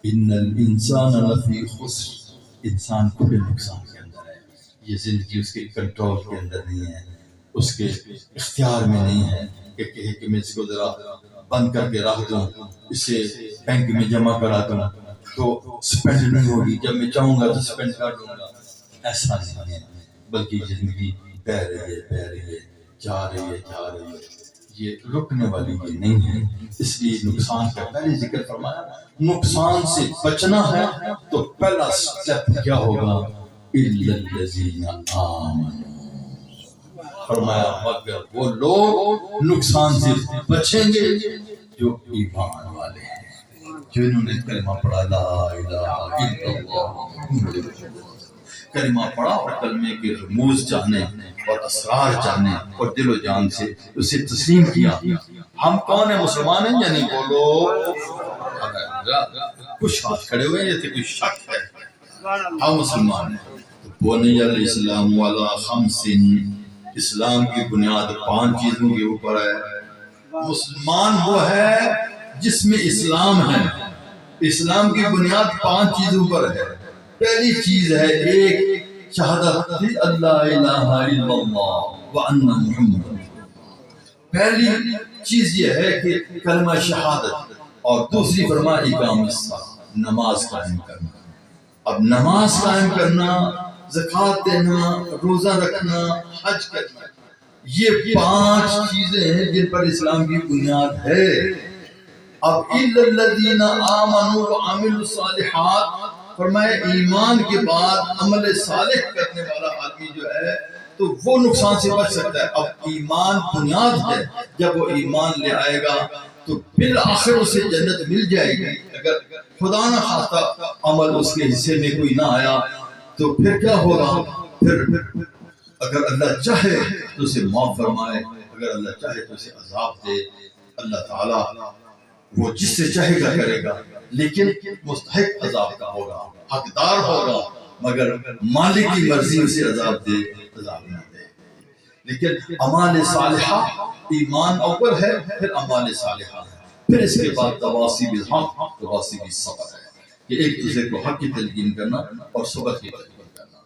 ان الانسان لفی خسر، انسان کھلے نقصان کے اندر ہے. یہ زندگی اس کے کنٹرول کے اندر نہیں ہے، اس کے اختیار میں نہیں ہے کہ کہے کہ میں اس کو ذرا بند کر کے رکھ دوں، اسے بینک میں جمع کرا دوں تو سپینڈ نہیں ہوگی، جب میں چاہوں گا تو سپینڈ کر دوں گا. ایسا نہیں ہے، بلکہ زندگی بہ رہی ہے، جا رہی ہے، یہ رکنے والی یہ نہیں ہے. اس لیے نقصان کا پہلے ذکر فرمایا. نقصان سے بچنا ہے تو پہلا سٹیپ کیا ہوگا؟ الا الذین آمنوا، فرمایا مگر وہ لوگ نقصان سے بچیں گے جو ایمان والے ہیں، جو انہوں نے کلمہ پڑھا لا الہ الا اللہ، کلمہ پڑھا اور کلمے کے رموز جانے اور اسرار جانے اور دل و جان سے اسے تسلیم کیا. ہم کون ہیں؟ مسلمان ہیں یا نہیں؟ بولو. کچھ ہاتھ کھڑے ہوئے ہیں یا کوئی شک ہے؟ ہم مسلمان ہیں. بنی الاسلام والا خمسن، اسلام کی بنیاد 5 چیزوں کے اوپر ہے. مسلمان وہ ہے جس میں اسلام ہے. اسلام کی بنیاد 5 چیزوں پر ہے. پہلی چیز ہے ایک شہادت اللہ الہ الا اللہ وان محمد. پہلی چیز یہ ہے کہ کلمہ شہادت، اور دوسری فرما اقام الصلاۃ، نماز قائم کرنا۔ اب نماز قائم کرنا، زکوٰۃ دینا، روزہ رکھنا، حج کرنا، یہ 5 چیزیں ہیں جن پر اسلام کی بنیاد ہے۔ اب اِلَّا الَّذِينَ آمَنُوا وَعَمِلُوا الصَّالِحَاتِ، فرمایا ایمان کے بعد عمل صالح کرنے والا آدمی جو ہے تو وہ نقصان سے بچ سکتا ہے۔ اب ایمان بنیاد ہے، جب وہ ایمان لے آئے گا تو بالآخر اسے جنت مل جائے گی۔ اگر خدا نہ خواستہ عمل اس کے حصے میں کوئی نہ آیا تو پھر کیا ہوگا؟ پھر اگر اللہ چاہے تو اسے معاف فرمائے، اگر اللہ چاہے تو اسے عذاب دے۔ اللہ تعالیٰ وہ جس سے چاہے گا کرے گا، لیکن مستحق عذاب کا ہوگا، حقدار ہوگا، مگر مالک کی مرضی اسے عذاب دے، عذاب نہ دے۔ لیکن اعمال صالحہ، ایمان اوپر ہے، پھر اعمال صالحہ ہے، پھر اس کے بعد تواصی بالحق، تواصی بالصبر ہے کہ ایک دوسرے کو حق کی تلقین کرنا اور صبر کی تلقین کرنا۔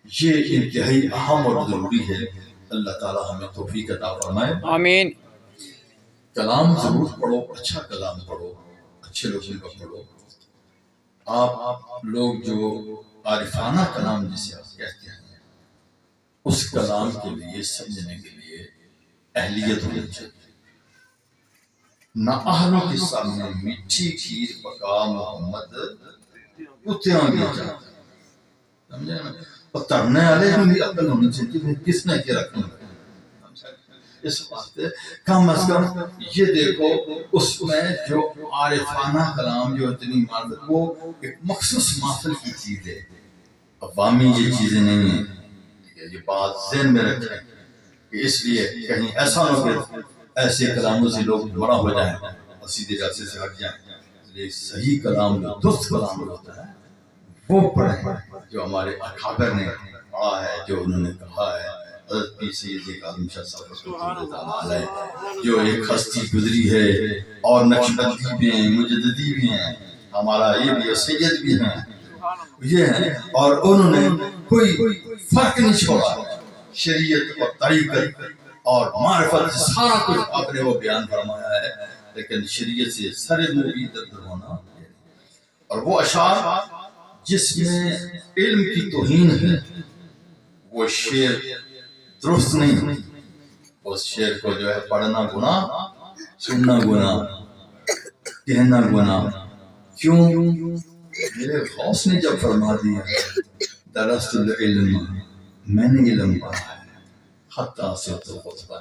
یہ انتہائی اہم اور ضروری ہے۔ اللہ تعالیٰ ہمیں توفیق عطا فرمائے۔ آمین۔ کلام ضرور پڑھو، اچھا کلام پڑھو، اچھے لوگوں کا پڑھو۔ آپ لوگ جو عارفانہ کلام جسے آپ کہتے ہیں، اس کلام کے لیے سمجھنے کے لیے اہلیت ہونی چاہیے۔ نااہلوں کے سامنے میٹھی کھیر پکا محمد کتیاں بھی جاتا ہے، سمجھے نا؟ اور ترنے والے ہم بھی عقل ہونی چاہیے، کس نے کیا رکھنا ہے۔ اس واسطے کم از کم یہ دیکھو اس میں جو عارفانہ کلام جو اتنی معرفت، وہ ایک مخصوص محفل کی چیز ہے، عوامی یہ چیزیں نہیں ہیں۔ یہ بات ذہن میں رکھیں کہ اس لیے کہیں ایسا نہ ہو کہ ایسے کلاموں سے لوگ بڑا ہو جائیں اور سیدھے راستے سے ہٹ جائیں۔ یہ صحیح کلام جو درست کلام جو ہوتا ہے وہ پڑھیں، جو ہمارے اکابر نے پڑھا ہے، جو انہوں نے کہا ہے۔ حضرت پیر سید عالم شاہ صاحب رحمۃ اللہ علیہ جو ایک ہستی گزری ہے، اور نقشبندی بھی ہیں، مجددی بھی ہیں، ہمارا یہ بھی ہے، سید بھی ہیں، یہ ہیں، اور انہوں نے کوئی فرق نہیں چھوڑا، شریعت اور طریقت اور معرفت سے سارا کچھ آپ نے وہ بیان فرمایا ہے، لیکن شریعت سے سر منہ بھی درد ہونا۔ اور وہ اشعار جس میں علم کی توہین ہے، وہ شعر درست نہیں۔ اس شعر کو جو ہے پڑھنا گناہ، سننا گناہ، کہنا گناہ۔ کیوں؟ میرے غوث نے جب فرما دیا درست العلم، میں نے علم پڑھا ہے، حتیٰ سے تو خطبہ،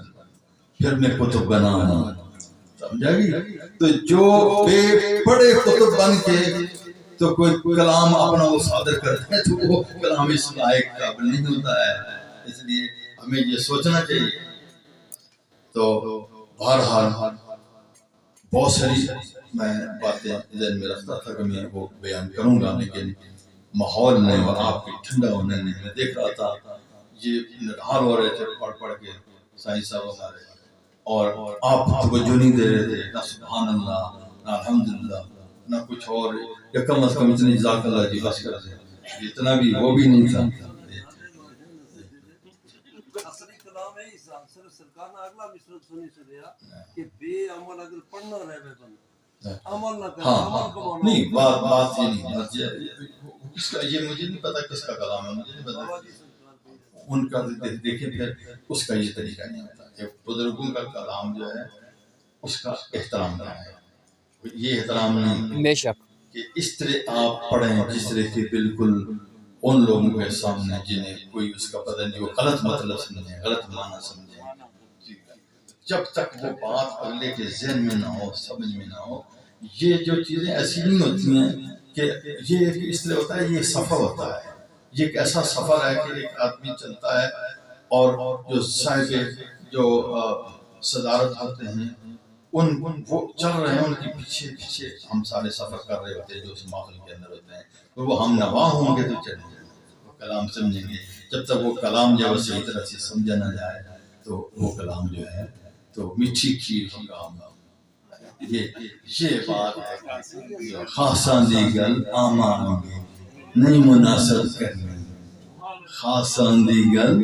پھر میں کتب بنا ہوں، سمجھا گی؟ تو جو بے بڑے کتب بن کے تو کوئی کلام اپنا وہ صادر کرتے ہیں تو وہ کلام اس لائق قابل نہیں ہوتا ہے۔ اس لیے ہمیں یہ سوچنا چاہیے۔ تو بہرحال بہت ساری میں باتیں ذہن میں رکھتا تھا کہ میں وہ بیان کروں گا، لیکن ماحول نے اور آپ کے ٹھنڈا ہونے نے، میں دیکھ رہا تھا یہ نڈھال ہو رہے تھے پڑھ پڑھ کے سائنس صاحب ہمارے، اور آپ توجہ نہیں دے رہے تھے، نہ سبحان اللہ، نہ الحمدللہ، نہ کچھ اور، یا کم از کم اتنی جزاک اللہ جی بس کر دیں، اتنا بھی وہ بھی نہیں تھا۔ سرکار نے اگلا مصرع سنی سے دیا کہ بے عمل اگر پڑھنا رہے بندہ عمل نہ کرے، عمل کو نہیں، بات یہ نہیں، اس کا یہ مجھے نہیں پتا کس کا کلام ہے، مجھے نہیں پتا ان کا، دیکھیں پھر اس کا یہ طریقہ نہیں ہوتا کہ بزرگوں کا کلام جو ہے اس کا احترام کرنا ہے، یہ احترام نہیں بے شک کہ اس طرح آپ پڑھیں جس طرح کہ بالکل ان لوگوں کے سامنے جنہیں کوئی اس کا پتہ نہیں، وہ غلط مطلب سمجھیں، غلط معنی سمجھیں۔ جب تک وہ بات اگلے کے ذہن میں نہ ہو، سمجھ میں نہ ہو، یہ جو چیزیں ایسی نہیں ہوتی ہیں کہ یہ اس طرح ہوتا ہے، یہ سفر ہوتا ہے، یہ ایک ایسا سفر ہے کہ ایک آدمی چلتا ہے اور جو صاحب جو صدارت ہوتے ہیں وہ چل رہے ہیں، ان کے پیچھے پیچھے ہم سارے سفر کر رہے ہوتے ہیں جو اس محفل کے اندر ہوتے ہیں، تو وہ ہم نوا ہوں گے تو چلیں گے، وہ کلام سمجھیں گے۔ جب تک وہ کلام جو ہے صحیح طرح سے سمجھا نہ جائے تو وہ کلام جو ہے تو میٹھی کھیر ہوگا۔ یہ بات ہے، خاصاں دی گل آمان گے نہیں مناسب کرنی، خاصاں دی گل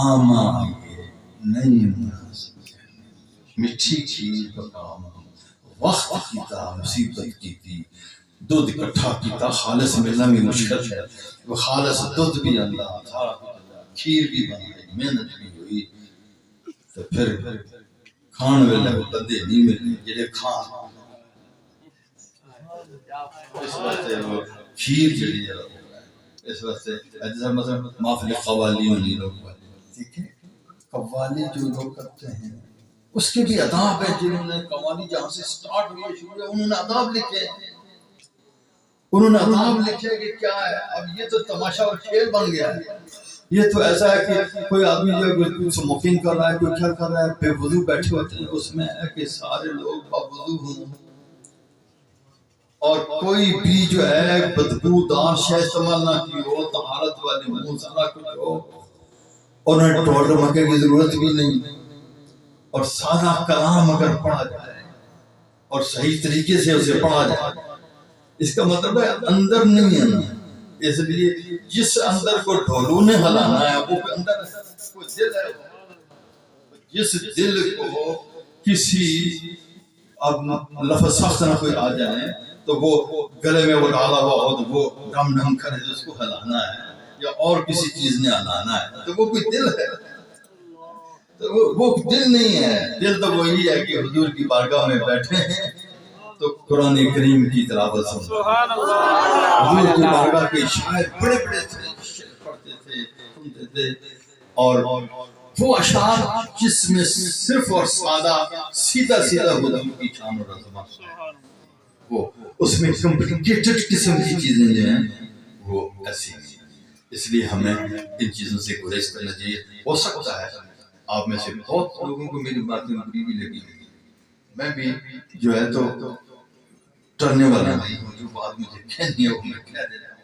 آمان گے نہیں مناسب کرنی، میٹھی کھیر پکام وقت کی تا مصیبت کی تھی دودھ اکٹھا کیتا خالص ملنا بھی مشکل ہے وہ خالص دودھ بھی اللہ سارا کھیر بھی بنائی محنت بھی ہوئی تو پھر کھان ویلے وہ بندے نہیں ملے جڑے کھان اس واسطے وہ کھیر جڑی ہے اس واسطے جیسا مثلا محفل قوالی ہونی لوگ ٹھیک ہے قوالی جو لوگ کرتے ہیں اس کے بھی آداب ہے جنہوں نے قوالی جہاں سے سٹارٹ ہوئی ہے شروع ہے انہوں نے آداب لکھے ہیں انہوں نے آداب لکھے کہ کیا ہے اب یہ تو تماشا اور کھیل بن گیا ہے یہ تو ایسا ہے کہ کوئی آدمی جو سموکنگ کر رہا ہے کوئی کیا کر رہا ہے بے وضو بیٹھے ہوتے ہیں اس میں ہے کہ سارے لوگ باوضو ہوں اور کوئی بھی جو ہے بدبودار شے استعمال نہ کی ہو طہارت والے منہ سارا کچھ ہو اور انہیں ٹوٹر مکے کی ضرورت بھی نہیں اور سادہ کلام اگر پڑھا جائے اور صحیح طریقے سے اسے پڑھا جائے اس کا مطلب ہے اندر نہیں ہے نا اس لیے جس اندر کو ڈھولو نے ہلانا ہے وہ اندر کوئی دل ہے جس دل کو کسی اب لفظ سخت نہ کوئی آ جائے تو وہ گلے میں وہ ڈالا ہوا ہو تو وہ ڈم ڈم کرے تو اس کو ہلانا ہے یا اور کسی چیز نے ہلانا ہے تو وہ کوئی دل ہے تو وہ دل نہیں ہے دل تو وہی ہے کہ حضور کی بارگاہ میں بیٹھے ہیں تو قرآن کریم کی تلاوت سنتے حضور کی بارگاہ کے شاعر بڑے بڑے تھے شعر پڑھتے تھے سنتے تھے اور وہ اشعار جس میں صرف اور سادہ سیدھا سیدھا حضور کی شان اور عظمت وہ اس میں کمپلیکیٹڈ قسم کی چیزیں جو ہیں وہ ایسی نہیں اس لیے ہمیں ان چیزوں سے گریز کرنا چاہیے ہو سکتا ہے آپ میں سے بہت لوگوں کو میری باتیں بری بھی لگی میں بھی جو ہے تو ٹرنے والا نہیں ہوں جو بات مجھے کہنی ہے وہ میں کہہ دے رہا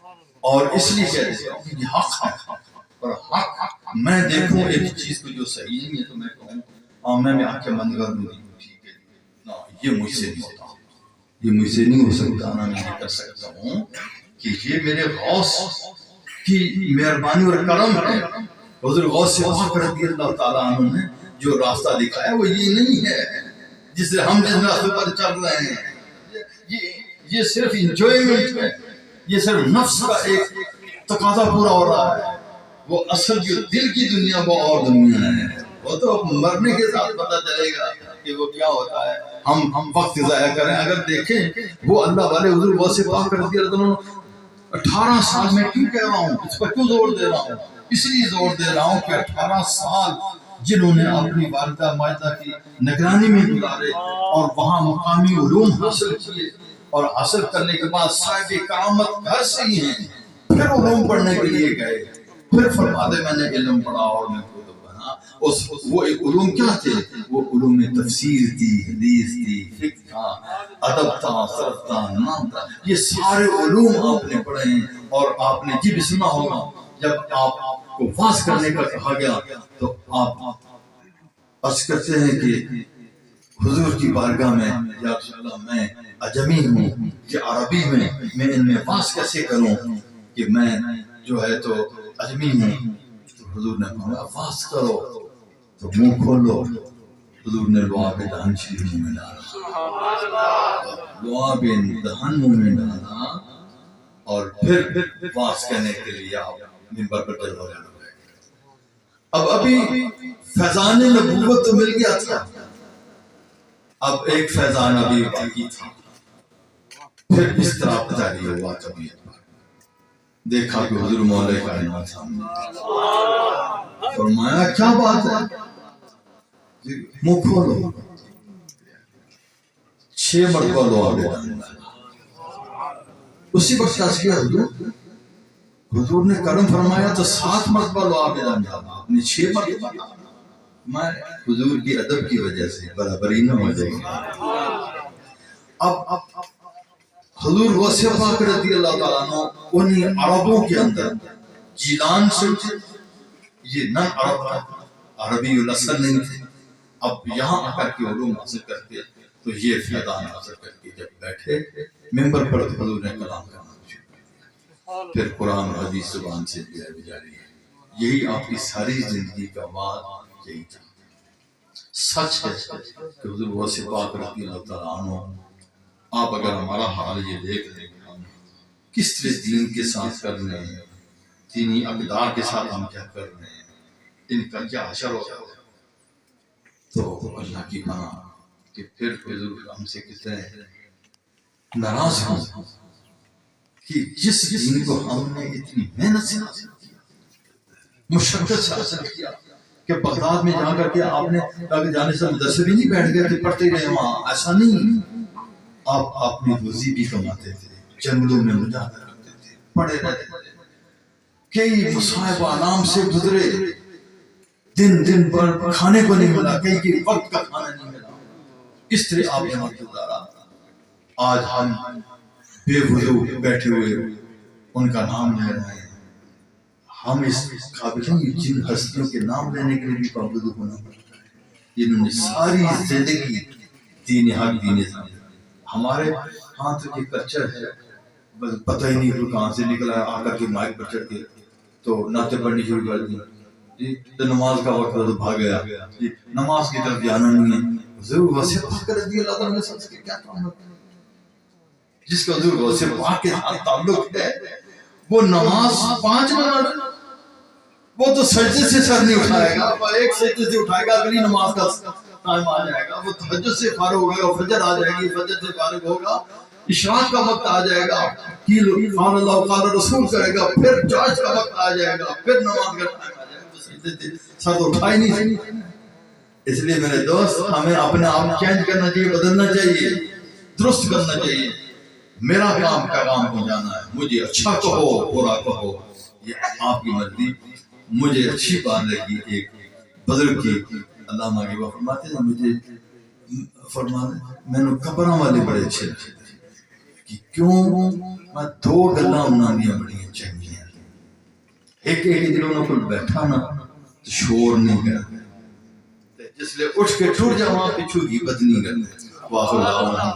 ہوں اور اس لیے کہہ دیتا ہوں کہ یہ حق ہے اور حق میں دیکھوں ایک چیز کو جو صحیح نہیں ہے تو میں کہوں ہاں میں آنکھیں بند کر دوں ٹھیک ہے نا یہ مجھ سے نہیں ہوتا یہ مجھ سے نہیں ہو سکتا نہ میں یہ کر سکتا ہوں کہ یہ میرے غوث کی مہربانی اور کرم ہے حضور غوث سے پاک رضی اللہ تعالیٰ عنہ نے جو راستہ دکھایا وہ یہ نہیں ہے جس سے ہم جس راستے پر چل رہے ہیں یہ صرف انجوائمنٹ ہے یہ صرف نفس کا ایک تقاضا پورا ہو رہا ہے وہ اصل جو دل کی دنیا وہ اور دنیا ہے وہ تو مرنے کے ساتھ پتہ چلے گا کہ وہ کیا ہوتا ہے ہم وقت ضائع کریں اگر دیکھیں وہ اللہ والے حضور غوث پاک رضی اللہ عنہ 18 سال میں کیوں کہہ رہا ہوں اس پر کیوں زور دے رہا ہوں اس لیے زور دے رہا ہوں کہ 18 سال جنہوں نے اپنی والدہ ماجدہ کی نگرانی میں گزارے اور وہاں مقامی علوم حاصل کیے اور حاصل کرنے کے بعد صاحب کرامت گھر سے ہی ہیں پھر علوم پڑھنے کے لیے گئے پھر فرماتے میں نے علم پڑھا اور میں کتب بنا وہ علوم کیا تھے وہ علوم تفسیر تھی حدیث تھی فقہ تھا ادب تھا صرف تھا نام تھا یہ سارے علوم آپ نے پڑھے ہیں اور آپ نے جب سنا ہوگا جب آپ کو واز کرنے کا کہا گیا تو آپ عرض کرتے ہیں کہ حضور کی بارگاہ میں یا رسول اللہ میں عجمی ہوں کہ عربی میں ان میں واز کیسے کروں کہ میں جو ہے تو عجمی ہوں تو حضور نے فرمایا واز کرو تو منہ کھولو حضور نے لعاب دہن شریف میں ڈالا لعاب دہن میں ڈالا اور پھر واز کہنے کے لیے آپ منبر پر چل رہے ہیں اب ابھی فیضان نبوت تو مل گیا تھا اب ایک فیضان ابھی باقی تھا پھر اس طرح جاری ہوا طبیعت پر دیکھا کہ حضور مولا کائنات سامنے فرمایا کیا بات ہے منہ کھولو 6 مرتبہ لعاب دہن اسی وقت کیا کیا حضور نے کرم فرمایا تو 7 مرتبہ لعاب دہن ڈالا آپ نے 6 مرتبہ میں حضور کی ادب کی وجہ سے برابری نہ ہو جائے گی اب حضور غوث پاک رضی اللہ تعالیٰ عنہ انہیں عربوں کے اندر جیلان سمجھے یہ نن عرب تھا عربی الاصل نہیں تھے اب یہاں آ کر کے علوم حاصل کرتے تو یہ فیضان حاصل کر کے جب بیٹھے ممبر پر حضور نے کلام کرنا شروع کیا پھر قرآن اور حدیث زبان سے جاری ہے یہی آپ کی ساری زندگی کا وعد یہی تھا سچ ہے کہ حضور غوث پاک رضی اللہ تعالیٰ عنہ آپ اگر ہمارا حال یہ دیکھ لیں کہ ہم کس طرح دین کے ساتھ کر رہے ہیں، دینی اقدار کے ساتھ ہم کیا کر رہے ہیں، ان کا کیا حشر ہوگا، تو اللہ کی پناہ کہ پھر حضور ہم سے کتنے ناراض ہوں کہ جس دین کو ہم نے اتنی محنت سے حاصل کیا، مشقت سے حاصل کیا، کہ بغداد میں جا کر کے آپ نے جانے سے مدرسے بھی نہیں بیٹھ گئے کہ پڑھتے رہے وہاں، ایسا نہیں، آپ اپنی روزی بھی کماتے تھے، جنگلوں میں مجاہدہ کرتے تھے، پڑھے رہتے تھے، کئی مصائب آلام سے گزرے، دن پر کھانے کو نہیں ملا، کئی وقت کا کھانا نہیں ملا، اس طرح آپ نے وقت گزارا۔ آج ہم بے وضو بیٹھے ہوئے ان کا نام لے رہے ہیں، ہم اس قابل ہیں جن ہستیوں کے نام لینے کے لیے بھی پابند ہونا پڑتا ہے جنہوں نے ساری زندگی دین حق دین اسلام، ہمارے ہاں تو یہ کلچر ہے، بس پتہ ہی نہیں تو کہاں سے نکلا ہے، آ کر کے مائک پر چڑھ کے تو نعتیں پڑھنی شروع کر دی، جی تو نماز کا وقت تو بھاگ گیا، جی نماز کی طرف جانا نہیں ہے، حضور غوث پاک رضی اللہ تعالیٰ نے سب سے کیا تعلق ہے؟ جس کا حضور غوث پاک کے ساتھ تعلق ہے وہ نماز 5 منٹ، وہ تو سجدے سے سر نہیں اٹھائے گا، وہ ایک سجدے سے اٹھائے گا، اگلی نماز کا ٹائم آ جائے گا، وہ تہجد سے فارغ ہوگا، فجر آ جائے گی، فجر سے فارغ ہوگا، عشاء کا وقت آ جائے گا، قال اللہ قال رسول کرے گا، پھر جاج کا وقت آ جائے گا، پھر نماز کا ٹائم آ جائے گا، وہ سجدے سے سر تو اٹھا ہی نہیں سکتے۔ اس لیے میرے دوست ہمیں اپنے آپ چینج کرنا چاہیے، بدلنا چاہیے، درست کرنا چاہیے۔ میرا کام پیغام پہنچانا ہے، مجھے اچھا کہو برا کہو یہ آپ کی مرضی، مجھے اچھی بات لگی۔ ایک بزرگ کی علامہ کی بات فرماتے ہیں، مجھے فرماتے میں نے قبراں والے بڑے اچھے لگے کہ کیوں میں 2 گلاں انہاں دیاں بڑیاں چنگیاں، ایک دنوں کو بیٹھا نا تو شور نہیں کرتا، جس لئے اٹھ کے ٹوٹ جاواں پچھو غیبت نہیں کرتے۔ واخر دعوانا